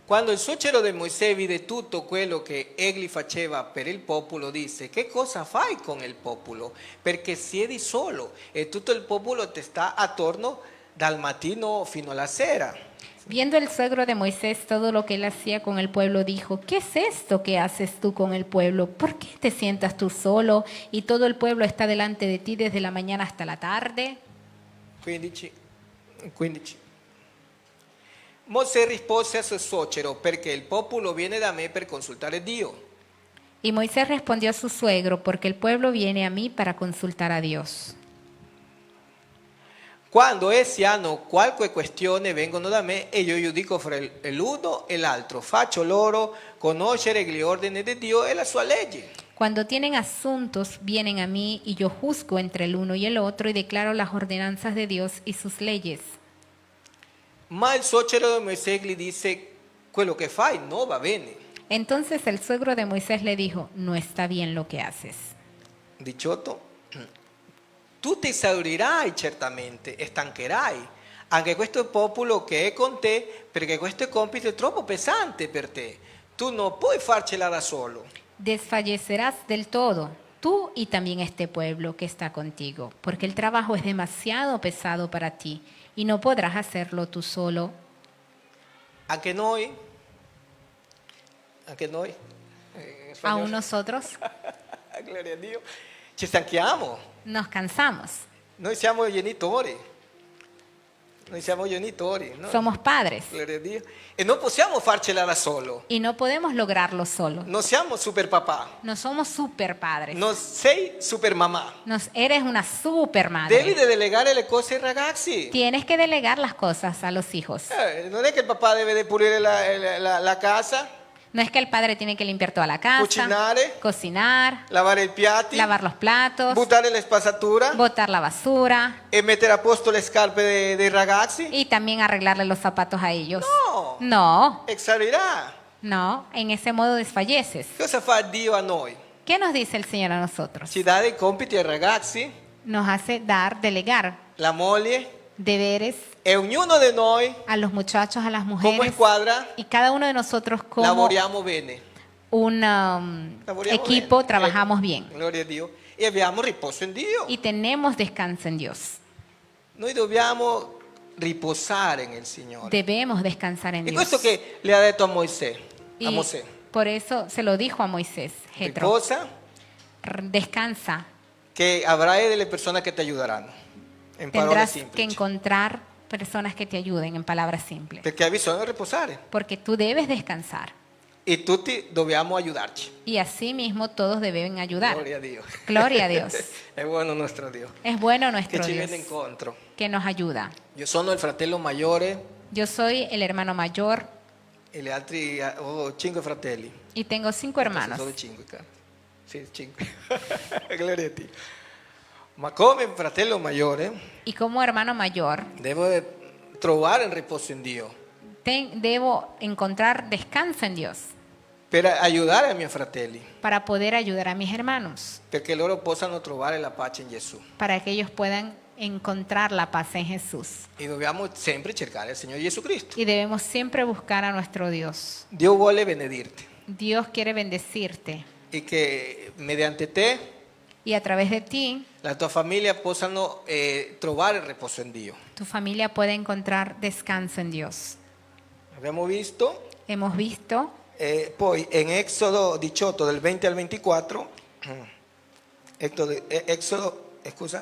Quando il suocero di Mosè vide tutto quello che egli faceva per il popolo, disse: che cosa fai con il popolo? Perché siedi solo e tutto il popolo ti sta attorno dal mattino fino alla sera. Viendo el suegro de Moisés todo lo que él hacía con el pueblo, dijo: ¿qué es esto que haces tú con el pueblo? ¿Por qué te sientas tú solo y todo el pueblo está delante de ti desde la mañana hasta la tarde? 15. Mosè rispose a suo suocero: perché il popolo viene da me per consultare Dio. Y Moisés respondió a su suegro: porque el pueblo viene a mí para consultar a Dios. Quando essi hanno qualche questione vengono da me e io giudico fra l'uno e l'altro. Faccio loro conoscere gli ordini di Dio e la sua legge. Cuando tienen asuntos, vienen a mí y yo juzgo entre el uno y el otro y declaro las ordenanzas de Dios y sus leyes. Ma il suocero di Mosè gli disse: quello che fai non va bene. Entonces el suegro de Moisés le dijo: no está bien lo que haces. 18. Tu ti esaurirai certamente e stancherai anche questo popolo che è con te, perché questo compito è troppo pesante per te. Tu non puoi farcela da solo. Desfallecerás del todo, tú y también este pueblo que está contigo, porque el trabajo es demasiado pesado para ti y no podrás hacerlo tú solo. Anche noi, in spagnolo, Aún nosotros gloria a Dio, ci stanchiamo. nos cansamos. Noi siamo genitori. No? Somos padres Gloria a Dio. E non possiamo farcela da solo. y no podemos lograrlo solo. Non siamo super papà. No somos super padres. Non sei super mamma. Eres una super Devi madre. delegare le cose ai ragazzi. Tienes que delegar las cosas a los hijos. Non è che il papà deve pulire la casa, No es que el padre tiene que limpiar toda la casa, cucinare, cocinar, lavare i piatti, lavar los platos, buttare la spazzatura botar la basura e mettere a posto le scarpe dei ragazzi. y también arreglarle los zapatos a ellos. No, No, exaurirà. no, en ese modo desfalleces. Cosa fa Dio a noi? ¿Qué nos dice el Señor a nosotros? Ci dà dei compiti ai ragazzi, Nos hace delegar la moglie deberes e ognuno di noi a los muchachos, a las come mujeres squadra y cada uno de nosotros como lavoriamo bene. un Lavoriamo equipo bene. trabajamos bien Gloria a Dio. E abbiamo riposo in Dio. y tenemos descanso en Dios. Noi dobbiamo riposare nel Signore. Debemos descansar en E Dios. questo che le ha detto a Mosè. A Y Mosè. por eso se lo dijo a Moisés, Jetro, Riposa, descansa. che avrai delle persone che ti aiuteranno. In parole Tendrás que semplici. encontrar personas que te ayuden, en palabras simples. Perché hai bisogno di riposare. Porque tú debes descansar. E tutti dobbiamo aiutarci. Y así mismo todos deben ayudar. Gloria a Dio. Gloria a Dios. È buono nostro Dio. Es bueno Che nuestro ci Dios viene incontro. que nos ayuda. Io sono il fratello maggiore Yo soy el hermano mayor e gli altri ho 5 fratelli. y tengo 5 hermanos. Solo 5, cara. Sì, 5. Gloria a Dio. Ma come fratello maggiore Y como hermano mayor, devo trovare il riposo in Dio debo encontrar descanso en Dios per aiutare i miei fratelli, para poder ayudar a mis hermanos, perché loro possano trovare la pace in Gesù. para que ellos puedan encontrar la paz en Jesús. E dobbiamo sempre cercare il Signore Gesù Cristo. Y debemos siempre buscar a nuestro Dios. Dio vuole benedirti Dios quiere bendecirte e che mediante te y a través de ti la tua famiglia possano trovare il riposo in Dio. tu familia puede encontrar descanso en Dios. Abbiamo visto Hemos visto poi in Exodo 18 del 20 al 24, Exodo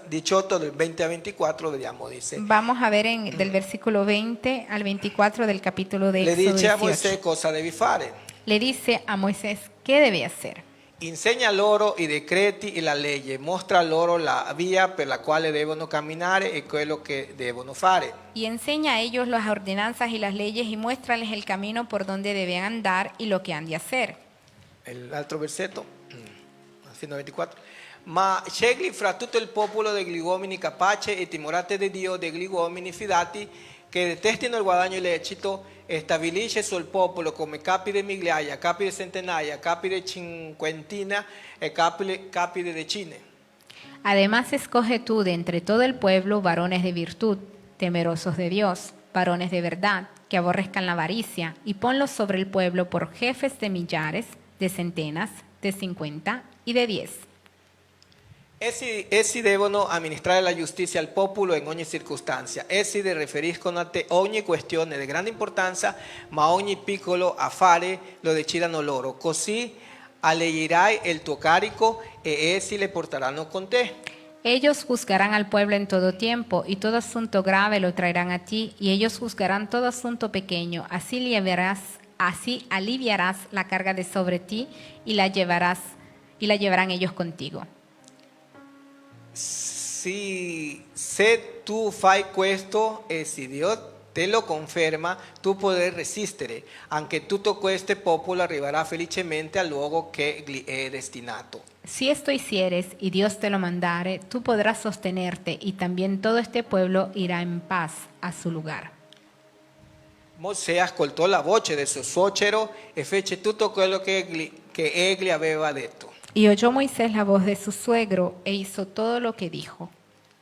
18 del 20 al 24, vediamo, dice. Vamos a ver del versículo 20 al 24 del capítulo de Le Éxodo dice a 18. Moisè cosa devi fare. Le dice a Moisés qué debe hacer. Insegna loro i decreti e la legge, mostra loro la via per la quale devono camminare e quello che devono fare. Y enseña a ellos las ordenanzas y las leyes y muéstrales el camino por donde deben andar y lo que han de hacer. L'altro versetto, fino al 24. Ma scegli fra tutto il popolo degli uomini capaci e timorati di Dio, degli uomini fidati che detestino il guadagno illecito, e stabilisce sul popolo come capi di migliaia, capi di centinaia, capi di cinquantina e capi di decine. Además escoge tú de entre todo el pueblo varones de virtud, temerosos de Dios, varones de verdad, que aborrezcan la avaricia, y ponlos sobre el pueblo por jefes de millares, de centenas, de 50 y de 10. Essi devono amministrare la giustizia al popolo in ogni circostanza. Essi riferiscono a te ogni questione di grande importanza, ma ogni piccolo affare lo decidano loro. Così alleggerai il tuo carico e essi le porteranno con te. Ellos juzgarán al pueblo en todo tiempo, y todo asunto grave lo traerán a ti, y ellos juzgarán todo asunto pequeño. Así aliviarás la carga de sobre ti, y la llevarán ellos contigo. Se tu fai questo e se Dio te lo conferma, tu puoi resistere. Anche tutto questo popolo arriverà felicemente al luogo che gli è destinato. Si esto hicieres y Dios te lo mandare, tú podrás sostenerte, y también todo este pueblo irá en paz a su lugar. Mosè ascoltò la voce del suo suocero e fece tutto quello che egli aveva detto. Y oyó Moisés la voz de su suegro e hizo todo lo que dijo.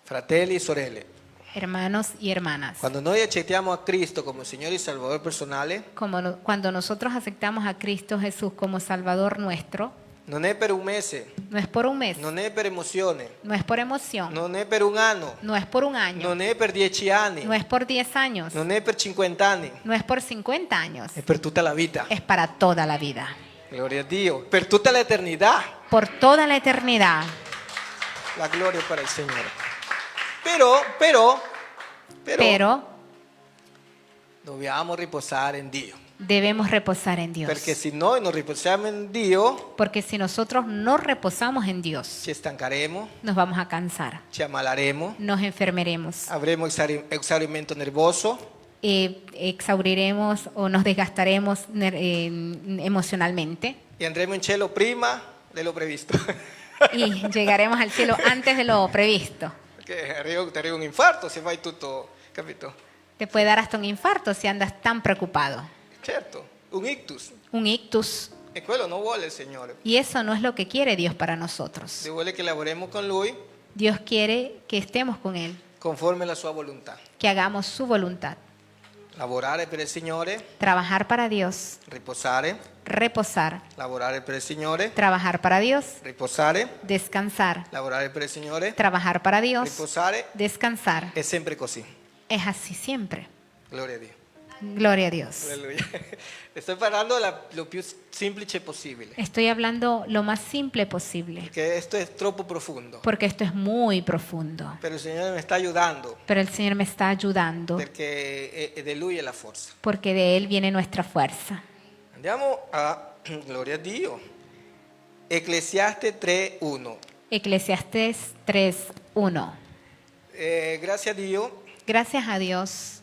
Fratelli e sorelle, Hermanos y hermanas, quando noi accettiamo a Cristo come Signore e Salvador personale, cuando nosotros aceptamos a Cristo Jesús como Salvador nuestro, non è per un mese, no es por un mes, non è per emozione, no es por emoción, non è per un anno, no es por un año, non è per 10 anni, no es por 10 años, non è per 50 anni, no es por 50 años, è per tutta la vita. es para toda la vida, Gloria a Dio, per tutta l'eternità. por toda la eternidad. La gloria para il Signore. Però dobbiamo riposare in Dio. debemos reposar en Dios. Perché se noi non riposiamo in Dio, Porque si nosotros no reposamos en Dios, ci stancheremo, nos vamos a cansar, ci ammaleremo, nos enfermaremos, avremo esaurimento nervoso, exauriremos o nos desgastaremos emocionalmente e andremo in cielo prima dello previsto. y llegaremos al cielo antes de lo previsto. Perché ti arriva un infarto se fai tutto, capito? Te puede dar hasta un infarto si andas tan preocupado, Certo, un ictus. un ictus. E quello non vuole il Signore. Y eso no es lo que quiere Dios para nosotros. Dio vuole che lavoriamo con Lui Dios quiere que estemos con Él, conforme alla sua volontà. que hagamos su voluntad. Lavorare per il Signore, Trabajar para Dios, riposare, reposar. lavorare per il Signore, Trabajar para Dios, riposare, descansar. lavorare per il Signore, Trabajar para Dios, riposare, descansar. è sempre così. Es así siempre. Gloria a Dio. Gloria a Dios. Alleluia. Sto parlando lo più semplice possibile, Estoy hablando lo más simple posible, perché esto è troppo profondo. porque esto es muy profundo. Però il Signore mi sta aiutando, Pero el Señor me está ayudando, perché è di Lui è la forza. porque de Él viene nuestra fuerza. Andiamo a, gloria a Dio, Ecclesiaste 3:1. Eclesiastés 3:1. Grazie a Dio, Gracias a Dios,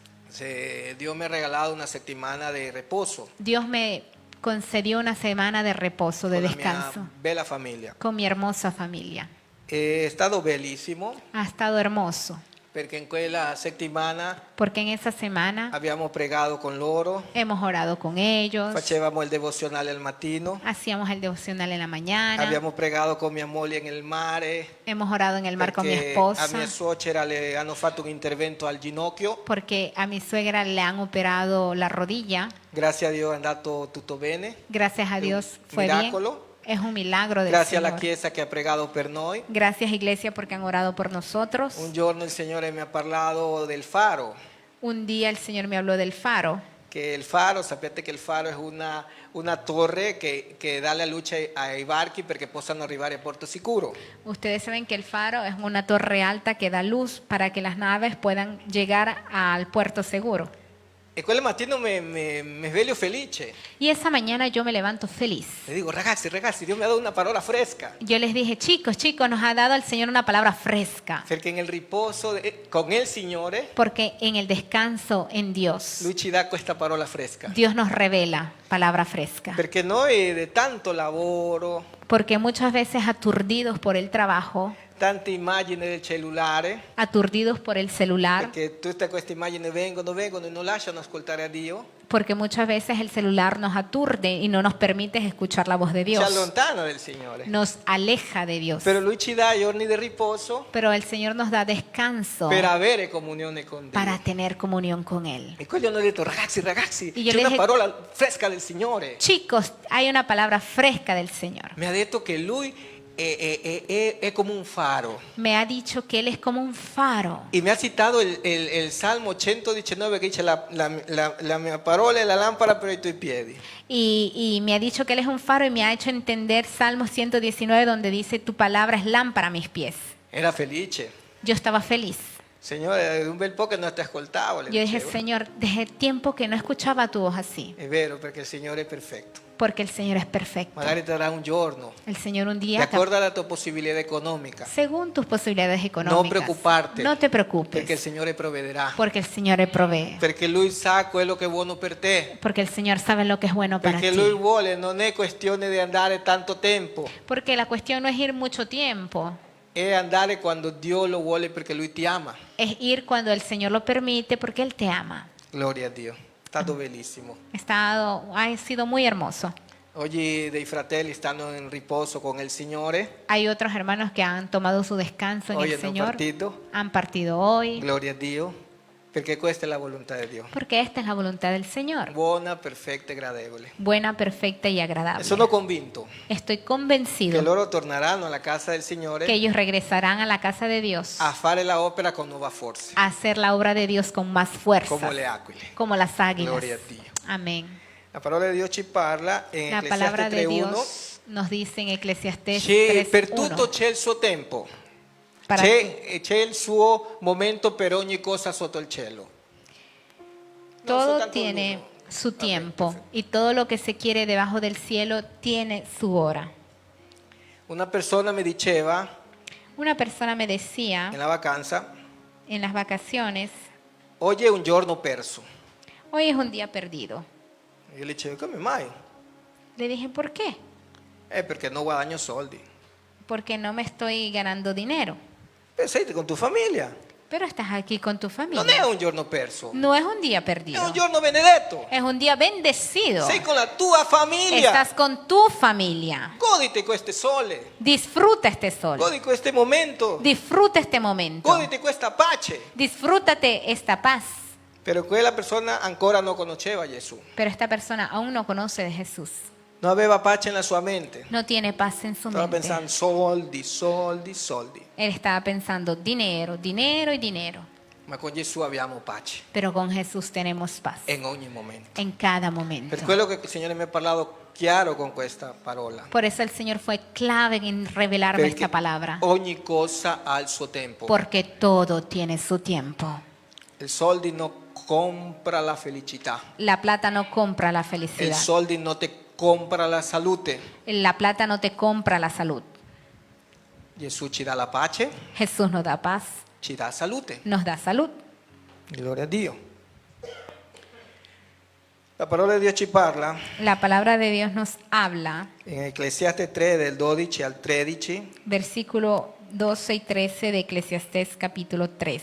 Dio mi ha regalado una settimana di riposo Dios me concedió una semana de reposo, de con la descanso, mia bella famiglia. con mi hermosa familia. È stato bellissimo Ha estado hermoso, perché in quella settimana porque en esa semana abbiamo pregato con loro, hemos orado con ellos, facevamo il devozionale al mattino, hacíamos el devocional en la mañana, abbiamo pregato con mia moglie nel mare, hemos orado en el mar con mi perché a esposa, mia suocera le hanno fatto un intervento al ginocchio. porque a mi suegra le han operado la rodilla. Grazie a Dio è andato tutto bene. Gracias a un Dios fue bien. miracolo. Es un milagro del Grazie alla Señor. Chiesa che ha pregato per noi. Gracias, Iglesia, porque han orado por nosotros. Un giorno il Signore mi ha parlato del faro, Un día el Señor me habló del faro, che il faro, sapete che il faro è una torre che dà la luce ai barchi perché possano arrivare a Porto Sicuro. Ustedes saben que el faro es una torre alta que da luz para que las naves puedan llegar al puerto seguro. E quel mattino mi sveglio felice. Y esa mañana yo me levanto feliz. Le dico, ragazzi, Dio mi ha dato una parola fresca. Yo les dije, chicos, nos ha dado el Señor una palabra fresca. Perché nel riposo con il Signore, Porque en el descanso en Dios, Lui ci dà questa parola fresca. Dios nos revela palabra fresca. Perché noi di tanto lavoro, Porque muchas veces aturdidos por el trabajo, tante immagini del cellulare, aturdidos por el celular, perché tutte queste immagini vengono e non lasciano ascoltare a Dio, porque muchas veces el celular nos aturde y no nos permite escuchar la voz de ci Dios, allontana del Signore. nos aleja de Dios. Però Lui ci dà giorni di riposo Pero el Señor nos da descanso per avere comunione con Dio. para tener comunión con Él. E quelli hanno detto, ragazzi, E io c'è le una dije- parola fresca del Signore. Chicos, hay una palabra fresca del Señor. Mi ha detto che Lui è come un faro. Me ha dicho que Él es como un faro. Y me ha citado el Salmo 119 que dice la mia parola è la lámpara per i tuoi piedi. Y me ha dicho que Él es un faro y me ha hecho entender Salmo 119 donde dice, tu palabra es lámpara a mis pies. Era felice. Yo estaba feliz. Signore, è un bel po' che non ti ascoltavo. Le Yo dije, dicevo. Señor, desde tiempo que no escuchaba tu voz así, È vero, perché il Signore è perfetto. porque el Señor es perfecto. Magari ti darà un giorno, El Señor un de día, acuerdo alla tua possibilità economica. según tus posibilidades económicas, No preoccuparte, no te Perché il preocupes, Signore provvederà. porque el Señor provee, Perché Lui sa quello che è buono per te. porque el Señor sabe lo que es bueno para Perché ti. Lui vuole, non è questione di andare tanto tempo, Porque la cuestión no es ir mucho tiempo, è andare quando Dio lo vuole perché Lui ti ama. es ir cuando el Señor lo permite, porque Él te ama. Gloria a Dio. È stato bellissimo. Ha sido muy hermoso. Oggi dei fratelli stanno in riposo con il Signore. Hay otros hermanos que han tomado su descanso en Hoy el hanno Señor, partito. han partido hoy, Gloria a Dio. Perché questa è la volontà di Dio. porque esta es la voluntad del Señor, Buona, perfetta e gradevole. buena, perfecta y E agradable. sono convinto Estoy che convencido loro torneranno alla casa del Signore que ellos regresarán a la casa de Dios a fare la opera con nuova forza, a hacer la obra de Dios con más fuerza, come le aquile. como las águilas. Gloria a Dio. Amén. La parola di Dio ci parla in La palabra Ecclesiaste de 3:1 Dios nos dice en Eclesiastés che per tutto 3:1. c'è il suo tempo, Para c'è il suo momento per ogni cosa sotto il cielo. No, todo soltanto tiene uno. su tiempo y todo lo que se quiere debajo del cielo tiene su hora. Una persona mi diceva Una persona me decía in la vacanza, en las vacaciones, oggi è un giorno perso. hoy es un día perdido. Io le dicevo, come mai? Le dije, ¿por qué? Perché non guadagno soldi. Porque no me estoy ganando dinero. Sei con tua famiglia. Pero estás aquí con tu Non è familia. un giorno perso, No es un día è perdido. un giorno benedetto. Es un día bendecido. Sei con la tua famiglia. Estás con tu familia. Goditi questo sole, Disfruta este sol. godi questo momento, Disfruta este momento. goditi questa pace. Disfrútate esta paz. Però quella persona ancora non conosceva Gesù. Pero esta persona aún no conoce de Jesús. Non aveva pace nella sua mente. No tiene paz en su Stava mente. pensando soldi, soldi, soldi. Él estaba pensando dinero, dinero y dinero. Ma con Gesù abbiamo pace Pero con Jesús tenemos paz in ogni momento. en cada momento. Per quello che il Signore mi ha parlato chiaro con questa parola. Por eso el Señor fue clave en revelarme Perché esta palabra. ogni cosa ha il suo tempo. Porque todo tiene su tiempo. I soldi non compra la felicità. La plata no compra la I felicidad. soldi non ti compra la salute. La plata no te compra la salud. Gesù ci dà la pace, Jesús nos da paz, ci dà salute. nos da salud. Gloria a Dio. La parola di Dio ci parla La palabra de Dios nos habla, in Ecclesiaste 3 del 12 al 13, versículo 12 y 13 de Eclesiastés capítulo 3.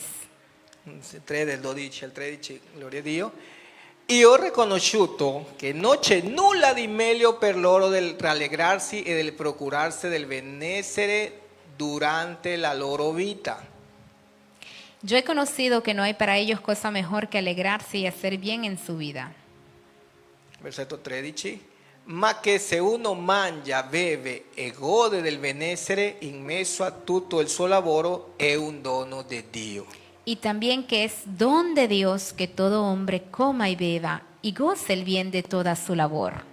3 del 12 al 13, gloria a Dio. Io ho riconosciuto che non c'è nulla di meglio per loro del rallegrarsi e del procurarsi del benessere durante la loro vita. Yo he conocido que no hay para ellos cosa mejor que alegrarse y hacer bien en su vida. Versetto 13. Ma che se uno mangia, beve e gode del benessere in mezzo a tutto il suo lavoro è un dono di Dio. Y también que es don de Dios que todo hombre coma y beba y goce el bien de toda su labor.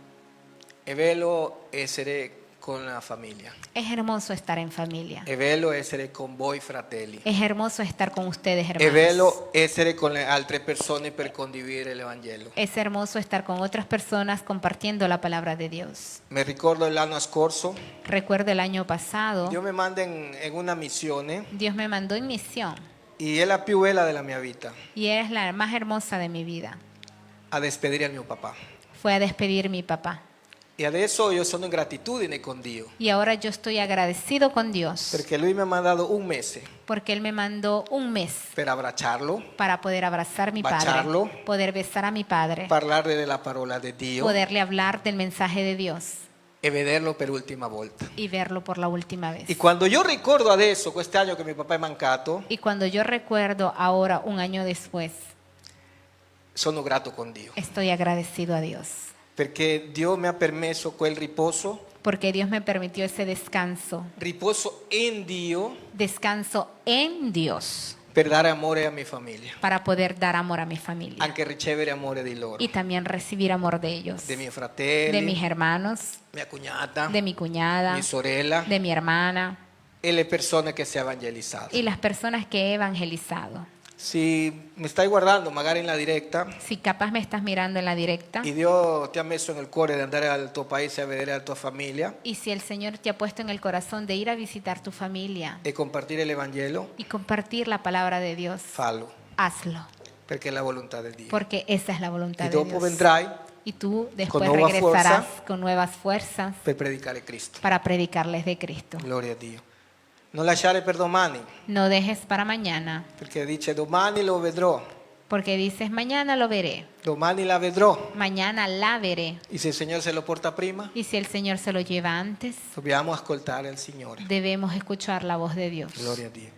È bello essere con la famiglia. Es hermoso estar en familia. È bello essere con voi fratelli. Es hermoso estar con ustedes, È hermanos. bello essere con le altre persone per condividere l'Evangelo. Es hermoso estar con otras personas compartiendo la palabra de Dios. Mi ricordo l'anno scorso, Recuerdo el año pasado, Dio mi manda in una missione Dios me mandó en misión e è la più bella della mia vita, y es la más hermosa de mi vida. a despedire al mio papà. Fue a despedir a mi papá. E adesso io sono in gratitudine con Dio, Y ahora yo estoy agradecido con Dios perché Lui mi ha mandato un mese porque Él me mandó un mes per abbracciarlo, para poder abrazar a mi Bacharlo. padre, poder besar a mi padre, parlarle della parola di Dio poderle hablar del mensaje de Dios e vederlo per l'ultima volta. y verlo por la última vez. E quando io ricordo adesso, quest'anno che mio papà è mancato, Y cuando yo recuerdo ahora, un año después, sono grato con Dio, estoy agradecido a Dios. perché Dio mi ha permesso quel riposo porque Dios me permitió ese descanso, riposo in Dio, descanso en Dios, per dare amore a mia famiglia, para poder dar amor a mi familia anche ricevere amore di loro, y también recibir amor de ellos, dei miei de mis fratelli, hermanos, mia cognata, de mi cuñada, mia sorella de mi hermana e le persone che si è evangelizzato. y las personas que he evangelizado. Se mi stai guardando magari in la diretta Si capaz me estás mirando en la directa e Dio ti ha messo nel cuore di andare al tuo paese a vedere la tua famiglia y si el Señor te ha puesto en el corazón de ir a visitar tu familia e compartire l'Evangelo, y compartir la palabra de Dios, fallo, hazlo, perché è la volontà di Dio. porque esa es la voluntad E de dopo Dios. vendrai Y tú después nueva regresarás fuerza con nuevas fuerzas per predicare Cristo. para predicarles de Cristo. Gloria a Dio. Non lasciare per domani, No dejes para mañana, perché dice domani lo vedrò, porque dices mañana lo veré, domani la vedrò. mañana la veré. E se il Signore se lo porta prima, Y si el Señor se lo lleva antes, dobbiamo ascoltare il Signore. debemos escuchar la voz de Dios. Gloria a Dio.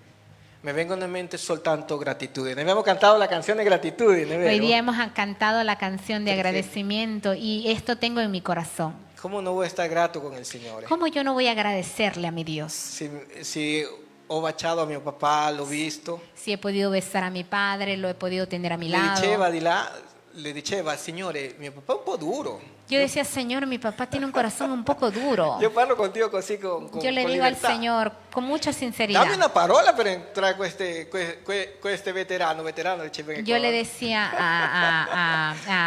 Mi vengono in mente soltanto gratitudine. Abbiamo cantato la canzone gratitudine, Hoy vero? día hemos cantado la canción de agradecimiento y esto tengo en mi corazón. Come non vuoi stare grato con il Signore? ¿Cómo yo no voy a agradecerle a mi Dios? Se ho baciato a mio papà, l'ho visto, Si he podido besar a mi padre, lo he podido tener a mi le diceva lado. di là, le diceva, Signore, mio papà è un po' duro. Yo decía, Señor, mi papá tiene un corazón un poco duro. Io parlo contigo così con Yo le con digo al libertà. Señor con mucha Dammi sinceridad. una parola per entrare queste veterano riceve che Yo qua. le decía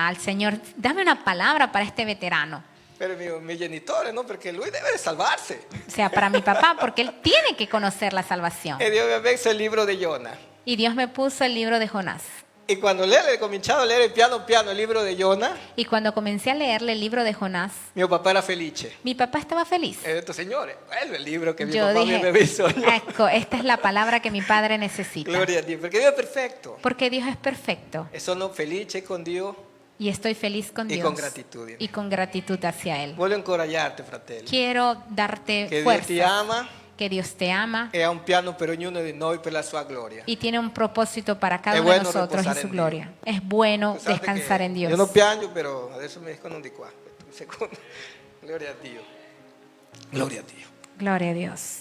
al Señor, dame una palabra para este veterano. Per il mio genitore, no? Perché lui deve salvarsi. O sea, para mi papá, porque él tiene que conocer la salvación. E Dio mi ha messo il libro di Giona. Y Dios me puso el libro de Jonás. E quando lei ha cominciato a leggere piano piano il libro di Giona, Y cuando comencé a leerle el libro de Jonás, mio papà era felice. mi papá estaba feliz. E ho detto, Signore, quello è il libro che mio Yo papà mi dije, aveva bisogno. ecco, esta es la palabra que mi padre necesita. Gloria a Dio, perché Dio è perfetto. Porque Dios es perfecto. E sono felice con Dio. Y estoy feliz con Y Dios. con gratitud. Y con gratitud hacia Él. Voglio incoraggiarti, fratello. Quiero darte Che Dio fuerza. ti ama Que Dios te ama e ha un piano per ognuno di noi per la sua gloria. y tiene un propósito para cada Es uno de bueno nosotros y reposar su en gloria. Es bueno Pensate descansar che en Dios. Io non piango, però adesso mi escono di qua. Un secondo. Gloria a Dio. Gloria a Dio. Gloria a Dios.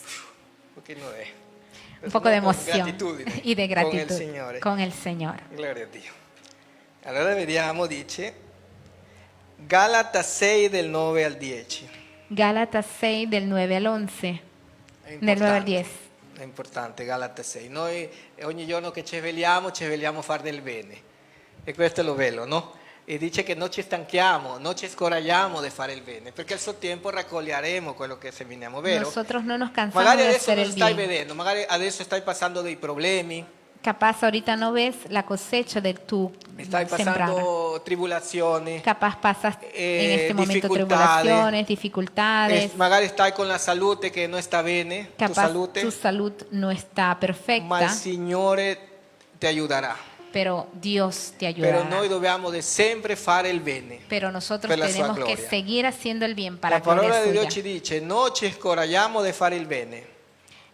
Un pochino de... Un poco de con emoción gratitudine y de gratitud Con il Signore. con el Señor. Gloria a Dio. Allora vediamo, dice Galata 6 del 9 al 10. Gálatas 6 del 9 al 11. È Del 9 al importante. 10. È importante, Galata 6. Noi ogni giorno che ci svegliamo a fare del bene. E questo è lo bello, no? E dice che non ci stanchiamo, non ci scoraggiamo di fare il bene, perché al suo tempo raccoglieremo quello che seminiamo, vero? Nosotros no nos cansamos Magari de adesso hacer non el stai bien. vedendo, magari adesso stai passando dei problemi, Capaz ahorita no ves la cosecha de tu stai sembrada. passando tribulazioni, Capaz pasas en este momento dificultades. tribulaciones, dificultades. magari stai con la salute che non sta bene, tu Capaz salute, tu salud no está ma perfecta, il Signore ti aiuterà. pero Dios te Però ayudará. noi dobbiamo sempre fare il bene. Pero nosotros per la sua tenemos que gloria. seguir haciendo el bien para La parola gloria di Dio suya. ci dice, non ci scoraggiamo di fare il bene,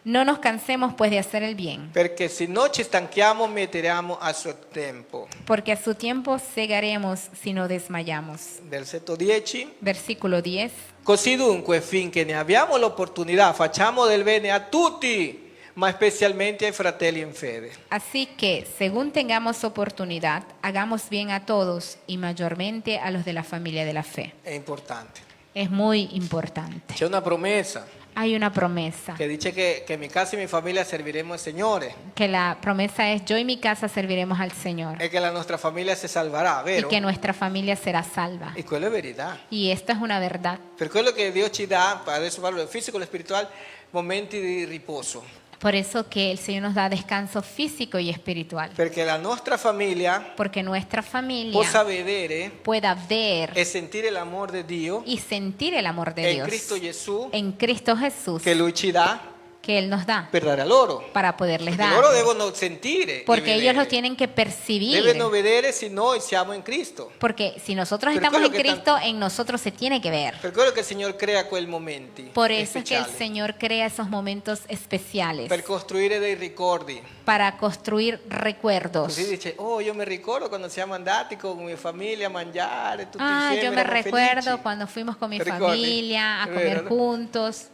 No nos cansemos pues de hacer el bien, perché se non ci stanchiamo metteremo a suo tempo. porque a su tiempo segaremos si no desmayamos. Versetto 10. Versículo 10. Così dunque, finché ne abbiamo l'opportunità, facciamo del bene a tutti, ma specialmente ai fratelli in fede. Así que, según tengamos oportunidad, hagamos bien a todos y mayormente a los de la familia de la fe. È importante. Es muy importante. C'è una promessa Hay una promesa, che dice che in mia casa e mia famiglia serviremo al Signore que la promesa es yo y mi casa serviremos al Señor e che la nostra famiglia si salverà, y vero? que nuestra familia será salva. E quello è verità. Y esto es una verdad. Per quello che Dio ci dà, adesso parlo del fisico e spirituale, momenti di riposo. Por eso que el Señor nos da descanso físico y espiritual. Perché la nostra famiglia Porque nuestra familia possa vedere pueda ver e sentire l'amore di Dio y sentir el amor de in Dios Cristo Gesù en Cristo Jesús che Lui ci dà que que Él nos da per dare a loro. para poderles Perché dar. loro devono sentire, e Porque ellos vedere. lo tienen que percibir. Devono vedere se noi siamo in Cristo. Porque si nosotros Per estamos quello en che Cristo, en nosotros se tiene que ver. Per quello che il Signore crea quei momenti Por eso es que el speciali, Señor crea esos momentos especiales per costruire dei ricordi. para construir recuerdos. Così dice, oh, io mi ricordo quando siamo andati con mia famiglia a mangiare tutti Ah, insieme, yo me eravamo recuerdo felici. cuando fuimos con mi ¿Te ricordi? familia a È comer vero, no? juntos,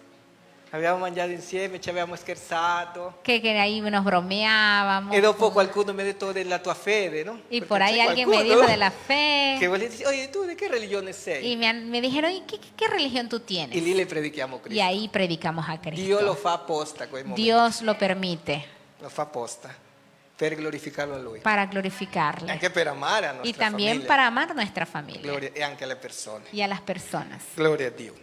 Abbiamo mangiato insieme, ci abbiamo scherzato. que ahí nos bromeábamos. E dopo qualcuno mi ha detto della tua fede, no? Y Perché por ahí c'è alguien me qualcuno dijo de la fe. che vuole dire, oye, tu di che religione sei? Y me dijeron, ¿y qué religión tú E tienes? lì le predichiamo Y Cristo. ahí predicamos a Dio lo Cristo. fa apposta quei momenti. Dios lo permite Lo fa apposta per glorificarlo a Lui. para glorificarle. Anche per amare a Y nostra también famiglia. para amar nuestra familia Gloria, e anche alle persone. y a las personas. Gloria a Dio.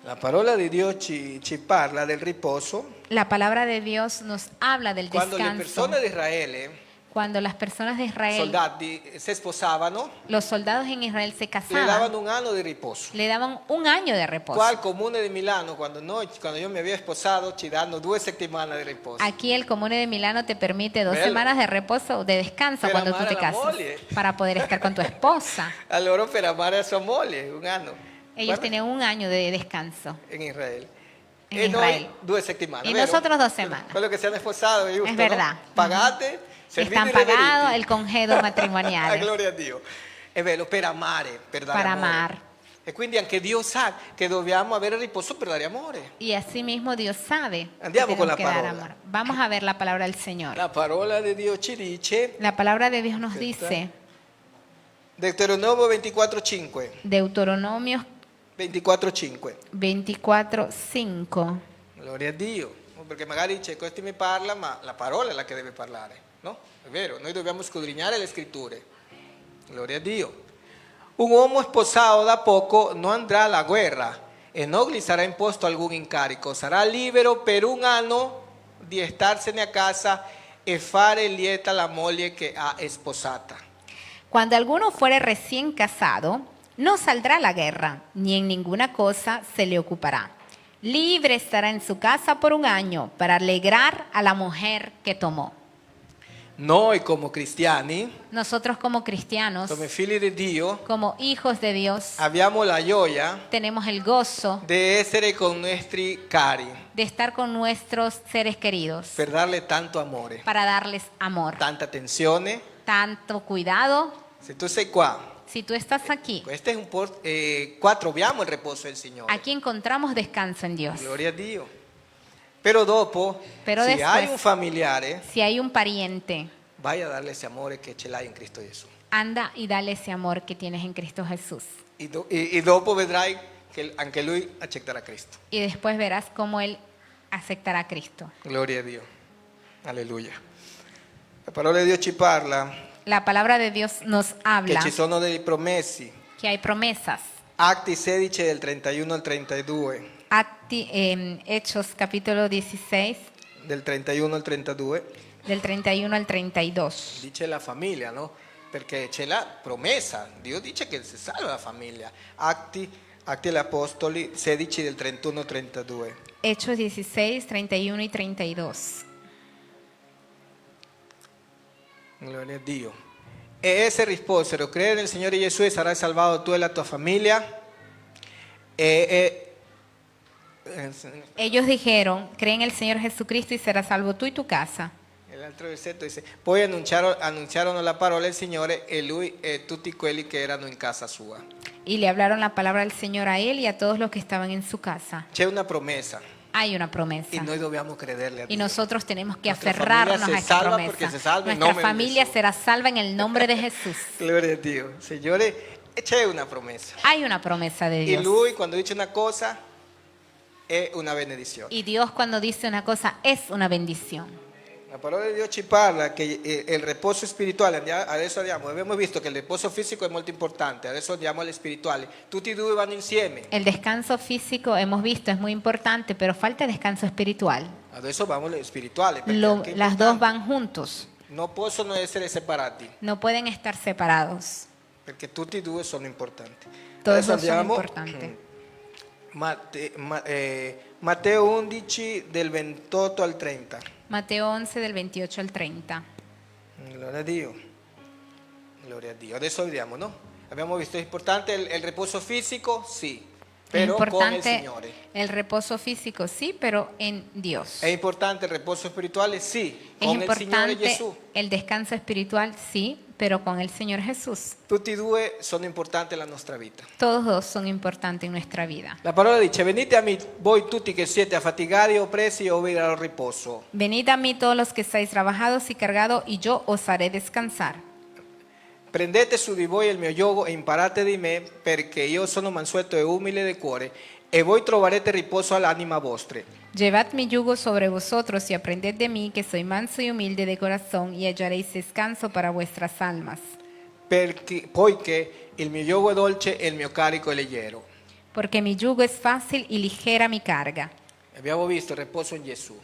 La parola di Dio ci parla del riposo La palabra de Dios nos habla del quando le descanso. persone di Israele, Cuando las personas de Israel, soldati, si sposavano, los soldados en Israel se le casaban, davano un anno di riposo. le daban un año de reposo. Qua al comune di Milano, quando io mi avevo sposato, ci danno 2 settimane di riposo. Aquí el Comune de Milano te permite 2 Bello. semanas de reposo o de descanso Per cuando tú amare te la casas moglie. para poder estar con tu esposa. Allora per amare a sua moglie, un anno. Ellos Guarda, tienen un año de descanso. in Israele. En e Israel. noi 2 settimane. Y vero? nosotros 2 semanas. Quello che si hanno sposato, giusto, Es verdad. no? Pagate, servite Están i pagados reveriti. el congedo Ah, matrimonial gloria a Dio. È vero, per amare, per dare para amore. amar. E quindi anche Dio sa che dobbiamo avere riposo per dare amore. Y así mismo Dios sabe que Andiamo con tenemos la que dar parola. amor. Vamos a ver la palabra del Señor. La parola di Dio ci dice, La palabra de Dios nos Aspetta. dice, Deuteronomio 24:5. Deuteronomio 24:5. 24:5. Gloria a Dio. Perché magari dice, questi mi parla, ma la parola è la che deve parlare, no? È vero, noi dobbiamo scudrignare le scritture. Gloria a Dio. Un uomo sposato da poco non andrà alla guerra e non gli sarà imposto alcun incarico. Sarà libero per un anno di starsene a casa e fare lieta la moglie che ha sposata. Cuando alguno fuere recién casado, no saldrá a la guerra, ni en ninguna cosa se le ocupará. Libre estará en su casa por un año para alegrar a la mujer que tomó. Noi come cristiani, Nosotros como cristianos, come figli di Dio, como hijos de Dios, abbiamo la gioia tenemos el gozo di essere con i nostri cari de estar con nuestros seres queridos per darle tanto amore, para darles amor, tanta attenzione. tanto cuidado. Se tu sei qua, Si tú estás aquí, questo è un po', qua troviamo il riposo del Signore. aquí encontramos descanso en Dios. Gloria a Dio. Però dopo, Pero se después- hai un familiare, Si hay un pariente, vai a darle ese amore che ce l'hai in Cristo Gesù. anda y dale ese amor que tienes en Cristo Jesús. E dopo vedrai che anche lui accetterà Cristo. Y después verás cómo Él aceptará a Cristo. Gloria a Dio. Alleluia. La parola di Dio ci parla La palabra de Dios nos che habla ci sono dei promessi. que hay promesas. Atti 16 del 31 al 32. Hechos capítulo 16, Del 31 al 32. del 31 al 32. Dice la famiglia, no? Perché c'è la promessa. Dio dice che si salva la famiglia. Atti degli Apostoli 16 del 31 al 32. Hechos 16, 31 y 32. Gloria a Dio. E esse risposero, crede nel Signore Gesù e sarai salvato tu e la tua famiglia. Ellos dijeron, cree en el Señor Jesucristo y serás salvo tú y tu casa. L'altro versetto dice, poi annunciarono la parola del Signore e lui e tutti quelli che erano in casa sua. Y le hablaron la palabra del Señor a él y a todos los que estaban en su casa. C'è una promessa Hay una promesa. e noi dobbiamo crederle a Y Dio. nosotros tenemos que Nuestra aferrarnos familia a se esa salva promesa. porque se salva en Nuestra nombre de familia Jesús. será salva en el nombre de Jesús. Gloria a Dio. Signore, c'è una promessa. Hay una promesa de E Dios. lui quando dice una cosa è una benedizione. Y Dios cuando dice una cosa es una bendición. La parola di Dio ci parla che il riposo spirituale, adesso andiamo, abbiamo visto che il riposo fisico è molto importante, adesso andiamo alle spirituali, tutti e due vanno insieme, El descanso físico, hemos visto, es muy importante, pero falta descanso espiritual. adesso vamos alle spirituali, perché anche è Las dos importante. van juntos. Non possono essere separati, No pueden estar separados. perché tutti e due sono importanti. Todos Adesso dos son andiamo importantes. Matteo 11 del 28 al 30. Mateo 11 del 28 al 30. Gloria a Dio. Gloria a Dio. Adesso vediamo, no? Abbiamo visto, è importante il riposo fisico? Sì, Es però con il importante Signore. el reposo físico, sí, pero en Dios. È importante il riposo spirituale? Sì, Es con il Signore importante Gesù. el descanso espiritual, sí, pero con el Señor Jesús. Tutti e due sono importanti nella nostra vita. Todos dos son importantes en nuestra vida. La parola dice: venite a me voi tutti che siete affaticati e oppressi, io vi darò riposo. Venid a mí todos los que estáis trabajados y cargados, y yo os haré descansar. Prendete su di voi il mio giogo e imparate di me, perché io sono mansueto e umile di cuore, e voi trovarete riposo all'anima vostra. Llevad mi yugo sobre vosotros y aprended de mí, que soy manso y humilde de corazón, y hallaréis descanso para vuestras almas. Poiché il mio giogo è dolce e il mio carico è leggero. Porque mi yugo es fácil y ligera mi carga. Abbiamo visto il riposo in Gesù.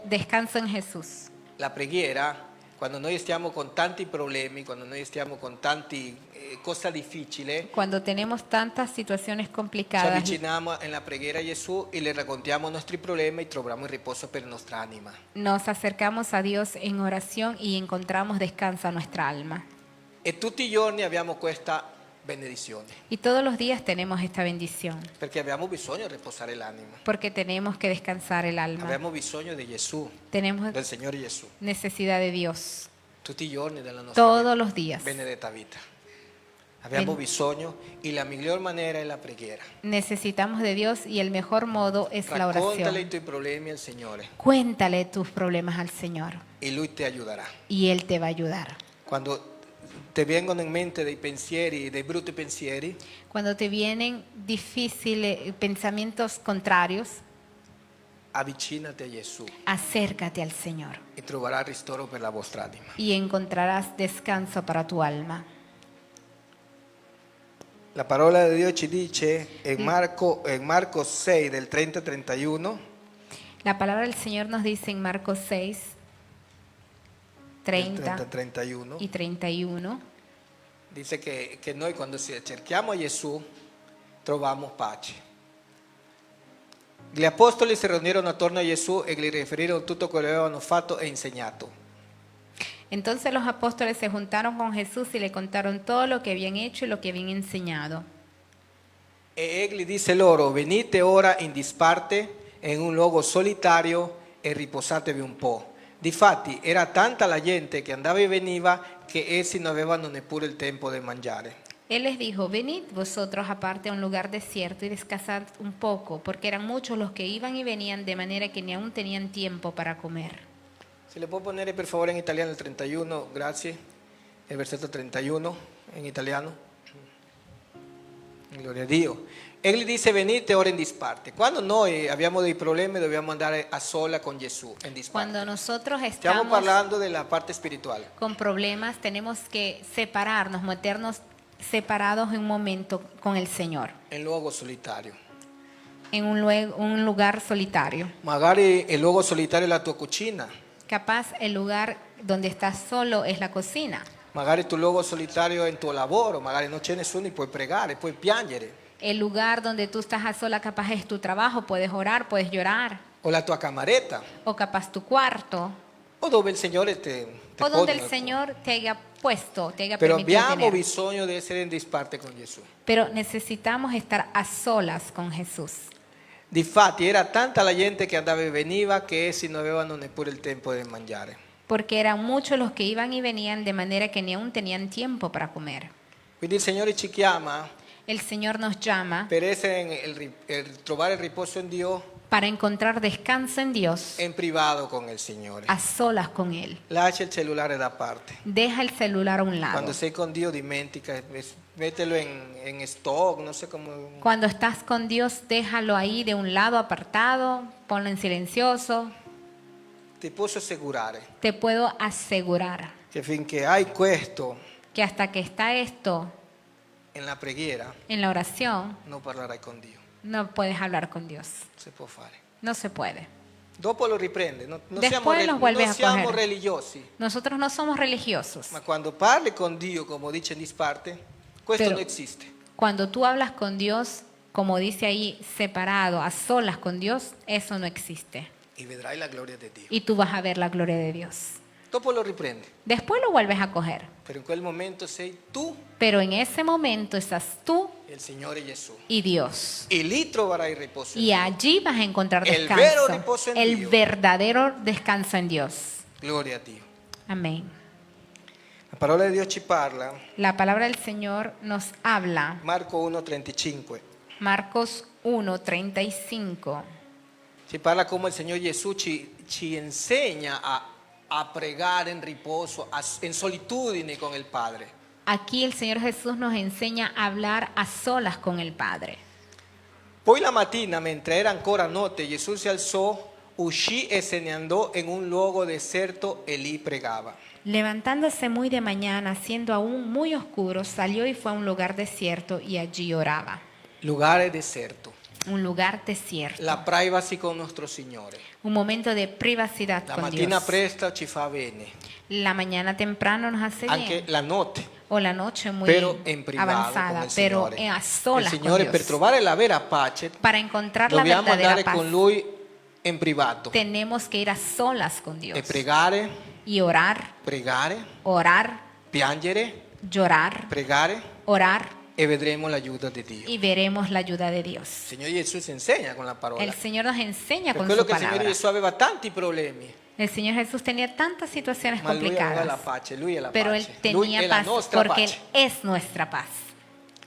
Descanso en Jesús. La preghiera, quando noi stiamo con tanti problemi, quando noi stiamo con tanti cose difficili, Cuando tenemos tantas situaciones ci complicadas, avviciniamo nella preghiera a Gesù e le raccontiamo i nostri problemi e troviamo il riposo per la nostra anima. nos acercamos a Dios en oración y encontramos descanso a nuestra alma. E tutti i giorni abbiamo questa benedizione, Y todos los días tenemos esta bendición, perché abbiamo bisogno di riposare l'anima. porque tenemos que descansar el alma. Abbiamo bisogno di Gesù, Tenemos del Signore Gesù, necesidad de Dios tutti i giorni della nostra todos vita. los días. Benedetta vita. Abbiamo bisogno e la miglior maniera è la preghiera. Necesitamos de Dios y el mejor modo es la Raccontale i oración. tuoi problemi al Signore Cuéntale tus problemas al Señor e Lui ti aiuterà. y Él te va a ayudar. Quando ti vengono in mente dei pensieri, dei brutti pensieri, Cuando te vienen difíciles pensamientos contrarios, avvicinati a Gesù acércate al Señor e troverai ristoro per la vostra anima. y encontrarás descanso para tu alma. La parola di Dio ci dice in Marco 6 del 30 al 31, La palabra del Señor nos dice en Marcos 6, 30 al 31, y 31, dice che noi quando cerchiamo a Gesù troviamo pace. Gli apostoli si riunirono attorno a Gesù e gli riferirono tutto quello che avevano fatto e insegnato. Entonces los apóstoles se juntaron con Jesús y le contaron todo lo que habían hecho y lo que habían enseñado. E egli disse loro: venite ora in disparte in un luogo solitario e riposatevi un po'. Difatti era tanta la gente che andava e veniva che essi non avevano neppure il tempo di mangiare. Él les dijo, venid vosotros aparte a un lugar desierto y descansad un poco, porque eran muchos los que iban y venían, de manera que ni aún tenían tiempo para comer. Se le può ponere per favore in italiano il 31, grazie. Il versetto 31 in italiano. Gloria a Dio. Egli disse: venite ora in disparte. Quando noi abbiamo dei problemi dobbiamo andare a sola con Gesù in disparte. Cuando nosotros Stiamo estamos parlando della parte spirituale. con problemas, tenemos que separarnos, meternos separados en un momento con el Señor, In luogo solitario. en un lugar solitario. Magari il luogo solitario è la tua cucina. Capaz el lugar donde estás solo es la cocina. Magari il tuo luogo solitario è il tuo lavoro. Magari non c'è nessuno e puoi pregare, puoi piangere. El lugar donde tú estás a sola capaz es tu trabajo, puedes orar, puedes llorar. O la tua cameretta. O capaz tu cuarto, O dove il Signore te o donde pone. el Señor te haya puesto, te haya Però permitido abbiamo tener. bisogno di essere in disparte con Gesù. Pero necesitamos estar a solas con Jesús. Difatti era tanta la gente che andava e veniva che essi non avevano neppure il tempo di mangiare. Porque eran muchos los que iban y venían, de manera que ni aún tenían tiempo para comer. Quindi il Signore ci chiama El Señor nos llama per essere trovare il riposo in Dio para encontrar descanso en Dios, in privato con il Signore. a solas con Él. Lascia il cellulare da parte. Deja el celular a un lado. Quando sei con Dio dimentica, mettilo in stock, non so come. Cuando estás con Dios, déjalo ahí de un lado apartado, ponlo en silencioso. Ti posso assicurare Te puedo asegurar che finché hai questo que hasta que está esto nella preghiera en la oración, non parlerai con Dio. no puedes hablar con Dios. Si può fare. No se puede. Dopo lo riprende. Non Después los vuelves a siamo coger. religiosi, Nosotros no somos religiosos. ma quando parli con Dio, come dice in disparte, questo Pero- non esiste. Cuando tú hablas con Dios, como dice ahí, separado, a solas con Dios, eso no existe. y vedrai la gloria de Dio. Y tú vas a ver la gloria de Dios. Dopo lo riprende, Después lo vuelves a coger. però in quel momento sei tu Pero en ese momento estás tú e il Signore Gesù. y Dios. E lì troverai riposo. Y allí vas a encontrar El vero descanso. reposo en El Dios. verdadero descanso en Dios. Gloria a Dio. Amén. La parola di Dio ci parla, La palabra del Señor nos habla. Marco 1:35. Marcos 1:35. Ci parla come il Signore Gesù ci insegna a pregare in riposo, in solitudine con il Padre. Aquí el Señor Jesús nos enseña a hablar a solas con el Padre. Poi la mattina, mentre era ancora notte, Gesù si alzò, uscì e se ne andò in un luogo deserto e lì pregava. Levantándose muy de mañana, siendo aún muy oscuro, salió y fue a un lugar desierto y allí oraba. Lugar deserto. Un lugar desierto. La privacy con nostro Signore. Un momento de privacidad La con mattina Dios. presto ci fa bene, La mañana temprano nos hace anche bien. la notte. O la noche muy Pero in privato avanzada, con il pero Signore. a Il solas Signore con per Dios. trovare la vera pace Para encontrar la dobbiamo verdadera andare paz, con Lui in privato tenemos que ir a solas con Dios e pregare, y orar, piangere, llorar, pregare orar e vedremo l'aiuto di Dio. y veremos la ayuda de Dios. Il Signore Gesù si insegna con la parola. El Señor nos enseña Per con quello su che il Signore palabra. Gesù aveva tanti problemi, El Señor Jesús tenía tantas situaciones ma Lui aveva la complicadas, pace, Lui è la pero Él pace. Lui tenía è la paz nostra porque Él pace. es nuestra paz.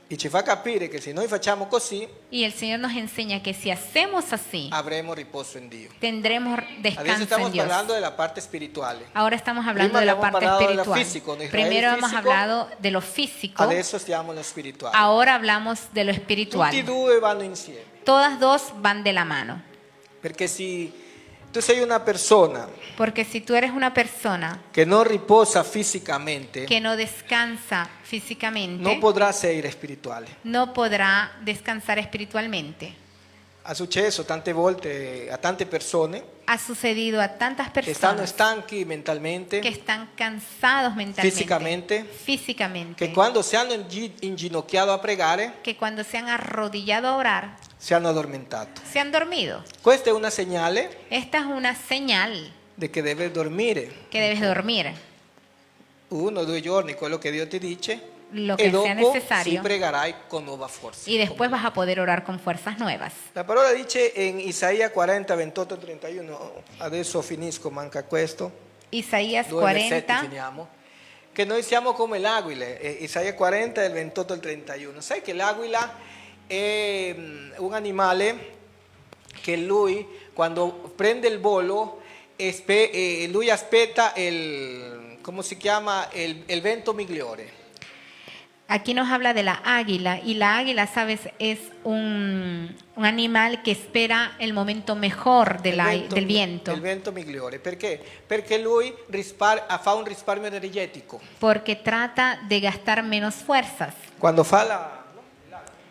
E ci fa capire che se noi facciamo così Y el Señor nos enseña que si hacemos así, avremo riposo in Dio. tendremos Adesso descanso en stiamo Dios. parlando della parte spirituale. Ahora estamos hablando Prima de la habíamos parte hablado de lo espiritual. físico, de Israel Primero hemos físico. hablado de lo físico, Adesso stiamo nello spirituale. ahora hablamos de lo Tutti e espiritual. due vanno insieme. Todas dos van de la mano. Perché se tu sei una persona Porque si tú eres una persona che non riposa fisicamente, que no descansa físicamente, non potrà essere spirituale. no podrá descansar espiritualmente. Ha successo tante volte a tante persone Ha sucedido a tantas che stanno personas stanchi mentalmente, que están cansados mentalmente, físicamente, che quando si hanno inginocchiato a pregare que cuando se han arrodillado a orar, si hanno addormentato. se han dormido. Questa è una segnale Esta es una señal di che deve dormire que debes dormir. 1 o 2 giorni, quello che Dio ti dice, Lo e que sea dopo si necesario, pregherai con nuova forza. y después vas a poder orar con fuerzas nuevas. La parola dice in Isaia 40, 28 e 31, adesso finisco, manca questo, Isaías 2 versetti 40, finiamo, che noi siamo come l'aquila, Isaia 40 del 28 al 31. Sai che l'aquila è un animale che lui quando prende il volo, lui aspetta il, come si chiama, il vento migliore. aquí nos habla de la águila, y la águila, sabes, es un animal que espera el momento mejor del viento, Il vento migliore, perché? Perché lui fa un risparmio energetico. porque trata de gastar menos fuerzas. Quando fa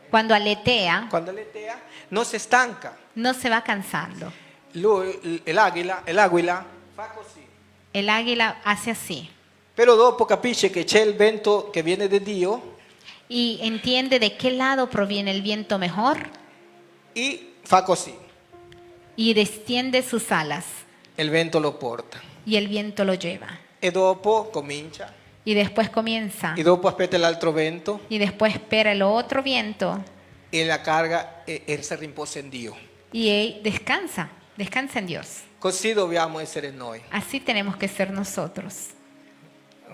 Cuando aletea, quando aletea non si stanca. no se va cansando. Lui, l'aquila fa così. El águila hace así Però dopo capisce che c'è il vento che viene da Dio y entiende de qué lado proviene el viento mejor e fa così. y extiende sus alas Il vento lo porta. y el viento lo lleva. E dopo comincia. Y después comienza E dopo aspetta l'altro vento y después espera el otro viento e la carga e si riposa in Dio. y él descansa en Dios. Così dobbiamo essere noi. Así tenemos que ser nosotros.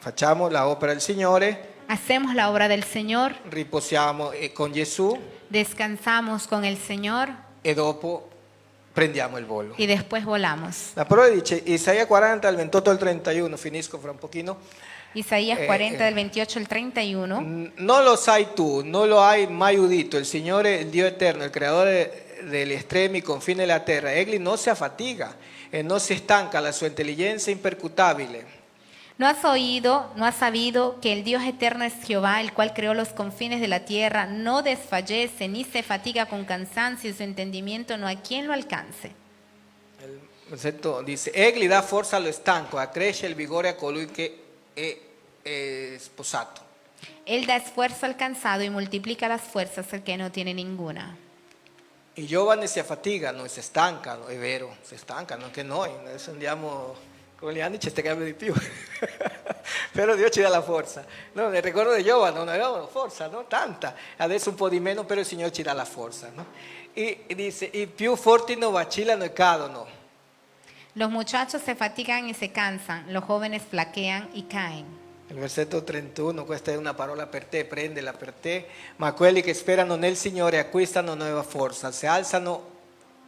Facciamo la opera del Signore, Hacemos la obra del Señor, riposiamo con Gesù descansamos con el Señor e dopo prendiamo il volo. y después volamos. La parola dice, Isaia 40, al 28 al 31, finisco fra un pochino. Isaías 40 del 28 al 31. Non lo sai tu, non lo hai mai udito, il Signore, il Dio eterno, il creatore degli estremi confini della terra. Egli non si affatiga e non si stanca, la sua intelligenza è impercuttabile. ¿No has oído, no has sabido que el Dios eterno es Jehová, el cual creó los confines de la tierra, no desfallece ni se fatiga con cansancio y su entendimiento no hay quien lo alcance? Il versetto dice, egli dà forza allo stanco, accresce il vigore a colui che è sposato. Él da esfuerzo al cansado y multiplica las fuerzas al que no tiene ninguna. I giovani si affaticano e si stancano, è vero, si stancano anche noi, adesso andiamo con gli anni ci stanchiamo di più, però Dio ci dà la forza. No, nel ricordo dei giovani non avevano forza, no? Tanta, adesso un po' di meno, però il Signore ci dà la forza. No? E dice, i più forti non vacillano e cadono. Los muchachos se fatigan y se cansan, los jóvenes flaquean y caen. Il versetto 31, questa è una parola per te, prendila per te, ma quelli che sperano nel Signore acquistano nuova forza, si alzano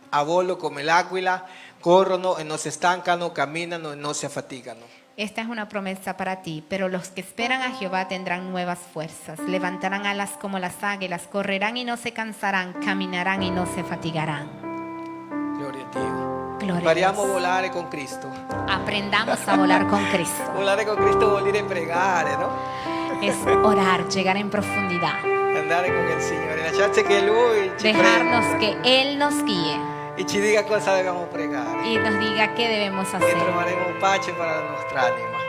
a volo come l'aquila, corrono e non si stancano, camminano e non si affaticano. Esta es una promesa para ti, pero los que esperan a Jehová tendrán nuevas fuerzas, levantarán alas como las águilas, correrán y no se cansarán, caminarán y no se fatigarán. Gloria a Dio. Gloria a Impariamo a Dios. volare con Cristo. Aprendamos a volar con Cristo. Volare con Cristo vuol dire pregare, no? Es orar, llegar en profundidad, Andare con il Signore, lasciarci che Lui ci dejarnos prenda que Él nos guíe e ci dica cosa dobbiamo pregare. y nos diga qué debemos E hacer troveremo pace per la nostra anima,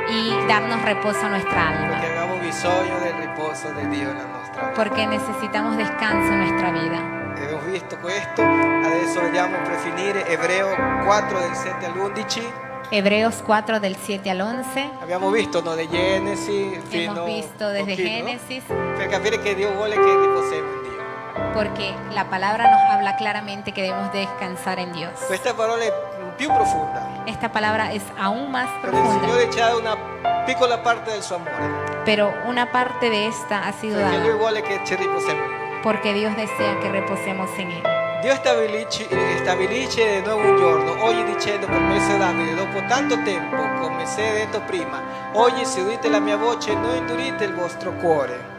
y darnos reposo a nuestra perché alma, abbiamo bisogno del riposo di Dio nella nostra vita. porque necesitamos descanso en nuestra vida. Abbiamo visto questo, adesso vediamo per finire Ebreo 4 del 7 all'11. Hebreos 4 del 7 al 11. Abbiamo visto no, da Genesi fino Hemos visto desde pochino, Génesis, per capire che Dio vuole che riposiamo in Dio. porque la palabra nos habla claramente que debemos de descansar en Dios. Questa parola è più profonda, Esta palabra es aún más perché il Signore profunda, ci ha dato una piccola parte del suo amore, pero una parte de esta ha sido perché Lui dada vuole che ci riposiamo in Lui. porque Dios desea que reposemos en Él. Dio stabilisce di nuovo un giorno, oggi dicendo per me Davide, dopo tanto tempo, come si è detto prima, oggi se udite la mia voce non indurite il vostro cuore.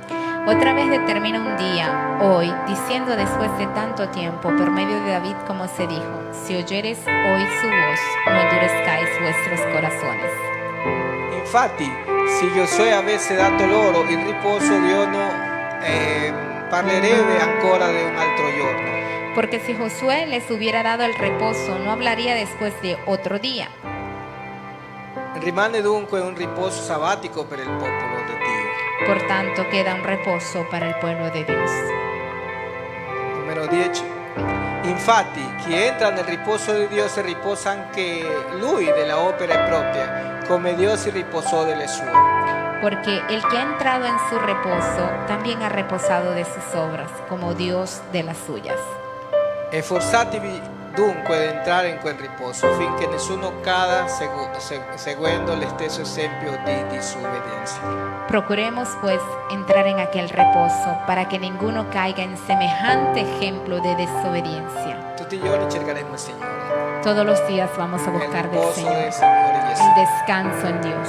Otra vez determina un día, hoy, diciendo después de tanto tiempo, por medio de David, como se dijo, si oyeres hoy su voz, no endurezcáis vuestros corazones. Infatti, se Giosuè avesse dato loro il riposo, Dio parlerebbe ancora di un altro giorno. Porque si Josué les hubiera dado el reposo, no hablaría después de otro día. Rimane dunque un riposo sabbatico per il popolo di Dio. Por tanto, queda un reposo para el pueblo de Dios. Numero 10. Infatti, chi entra nel riposo di Dio si riposa anche lui della opera propria, come Dio si riposò delle sue. Porque el que ha entrado en su reposo, también ha reposado de sus obras, como Dios de las suyas. Sforzatevi dunque di entrare in quel riposo, finché nessuno cada seguendo lo stesso esempio di disobbedienza. Procuremos pues entrar en aquel reposo, para que ninguno caiga en semejante ejemplo de desobediencia. Tutti i giorni cercheremo il Signore, Todos los días vamos a il buscar del riposo Señor del Signore Gesù, el descanso en Dios,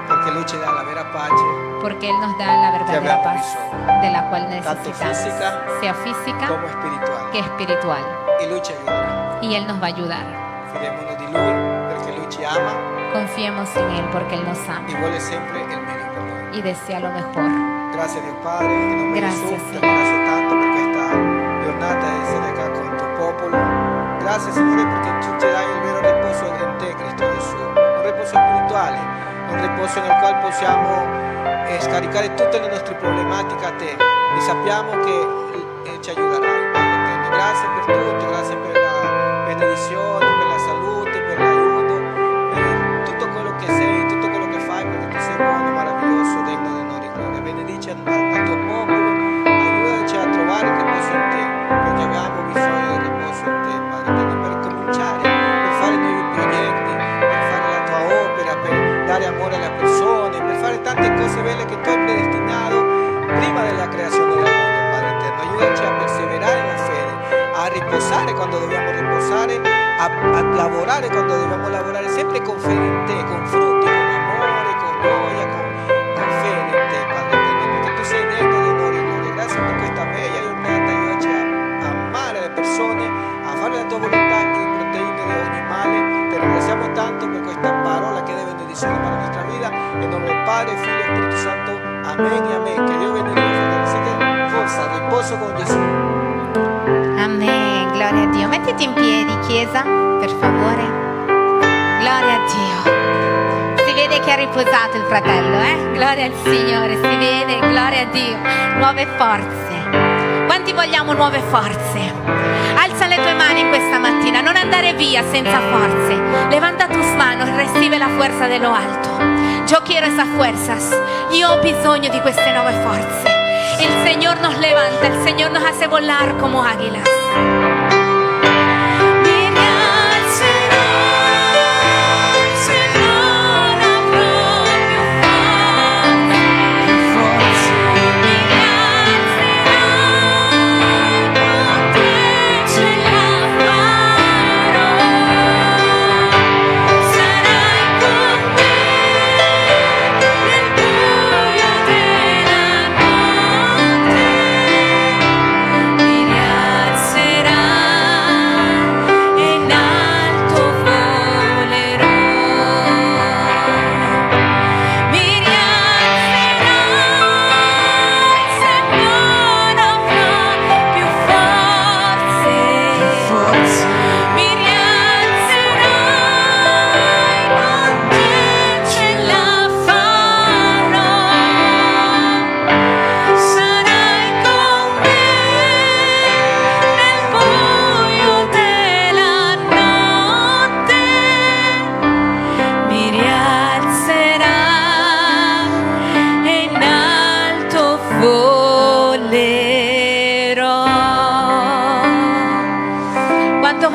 perché Lui ci dà la vera pace, porque Él nos da la verdadera abbiamo paz de la cual tanto necesitamos, física sea física come spirituale. que espiritual, E Lui ci aiuterà. y Él nos va a ayudar. Fidiamoci di Lui, perché Lui ci ama Confiemos en Él porque Él nos ama e vuole sempre il meglio per noi. y desea lo mejor. Grazie a Dio Padre, in nome di Grazie, Gesù, ti Signore. ringrazio tanto per questa giornata di essere qua con il tuo popolo. Grazie Signore perché tu ci dai il vero riposo in te, Cristo Gesù. Un riposo spirituale, un riposo nel quale possiamo scaricare tutte le nostre problematiche a te e sappiamo che ci aiuterai. Padre eterno. Grazie per tutto, grazie per la benedizione, per la salute, per l'aiuto, per tutto quello che sei, tutto quello che fai, perché tu sei buono, meraviglioso, degno di onore e gloria. Benedici al tuo popolo, aiutaci a trovare il riposo in te, perché abbiamo bisogno del riposo in te, Padre eterno, per cominciare, per fare nuovi progetti, per fare la tua opera, per dare amore alle persone, per fare tante cose belle che tu hai predestinato prima della creazione del mondo, Padre eterno. Aiutaci a perseverare nella fede, a riposare quando dobbiamo riposare, a lavorare quando dobbiamo lavorare, sempre con fede in te, con frutti, con amore, con gioia, con fede in te, Padre eterno, perché tu sei degno di onore e gloria. Grazie per questa bella giornata, aiutaci a amare le persone, a fare la tua volontà e proteggerle di ogni male. Te ringraziamo tanto per questa parola che è benedizione per la nostra vita. In nome del Padre, Figlio e Spirito Santo. Amen e amen. Che Dio benediga a fratelli. Forza, riposo con Gesù. Amén, gloria a Dio. Mettiti in piedi, Chiesa, per favore. Gloria a Dio. Si vede che ha riposato il fratello, eh? Gloria al Signore, si vede, gloria a Dio. Nuove forze. Quanti Quanti vogliamo nuove forze? Alza le tue mani in questa mattina, non andare via senza forze. Levanta tus manos y recibe la fuerza de lo alto. Yo quiero esas fuerzas. Yo ho bisogno di queste nuove forze. El Señor nos levanta, el Señor nos hace volar como águilas.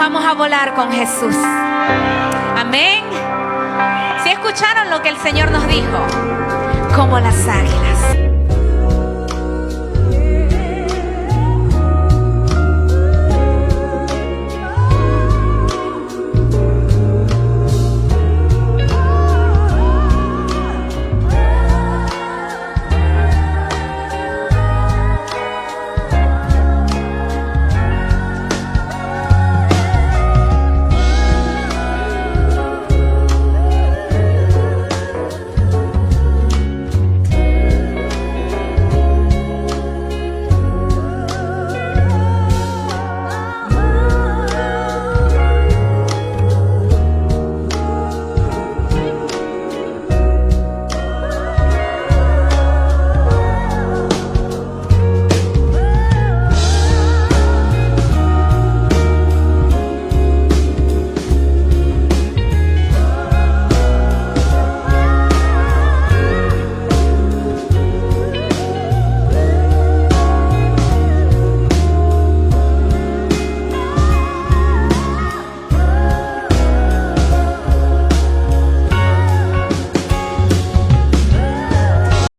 Vamos a volar con Jesús. Amén. Si escucharon lo que el Señor nos dijo, como las águilas.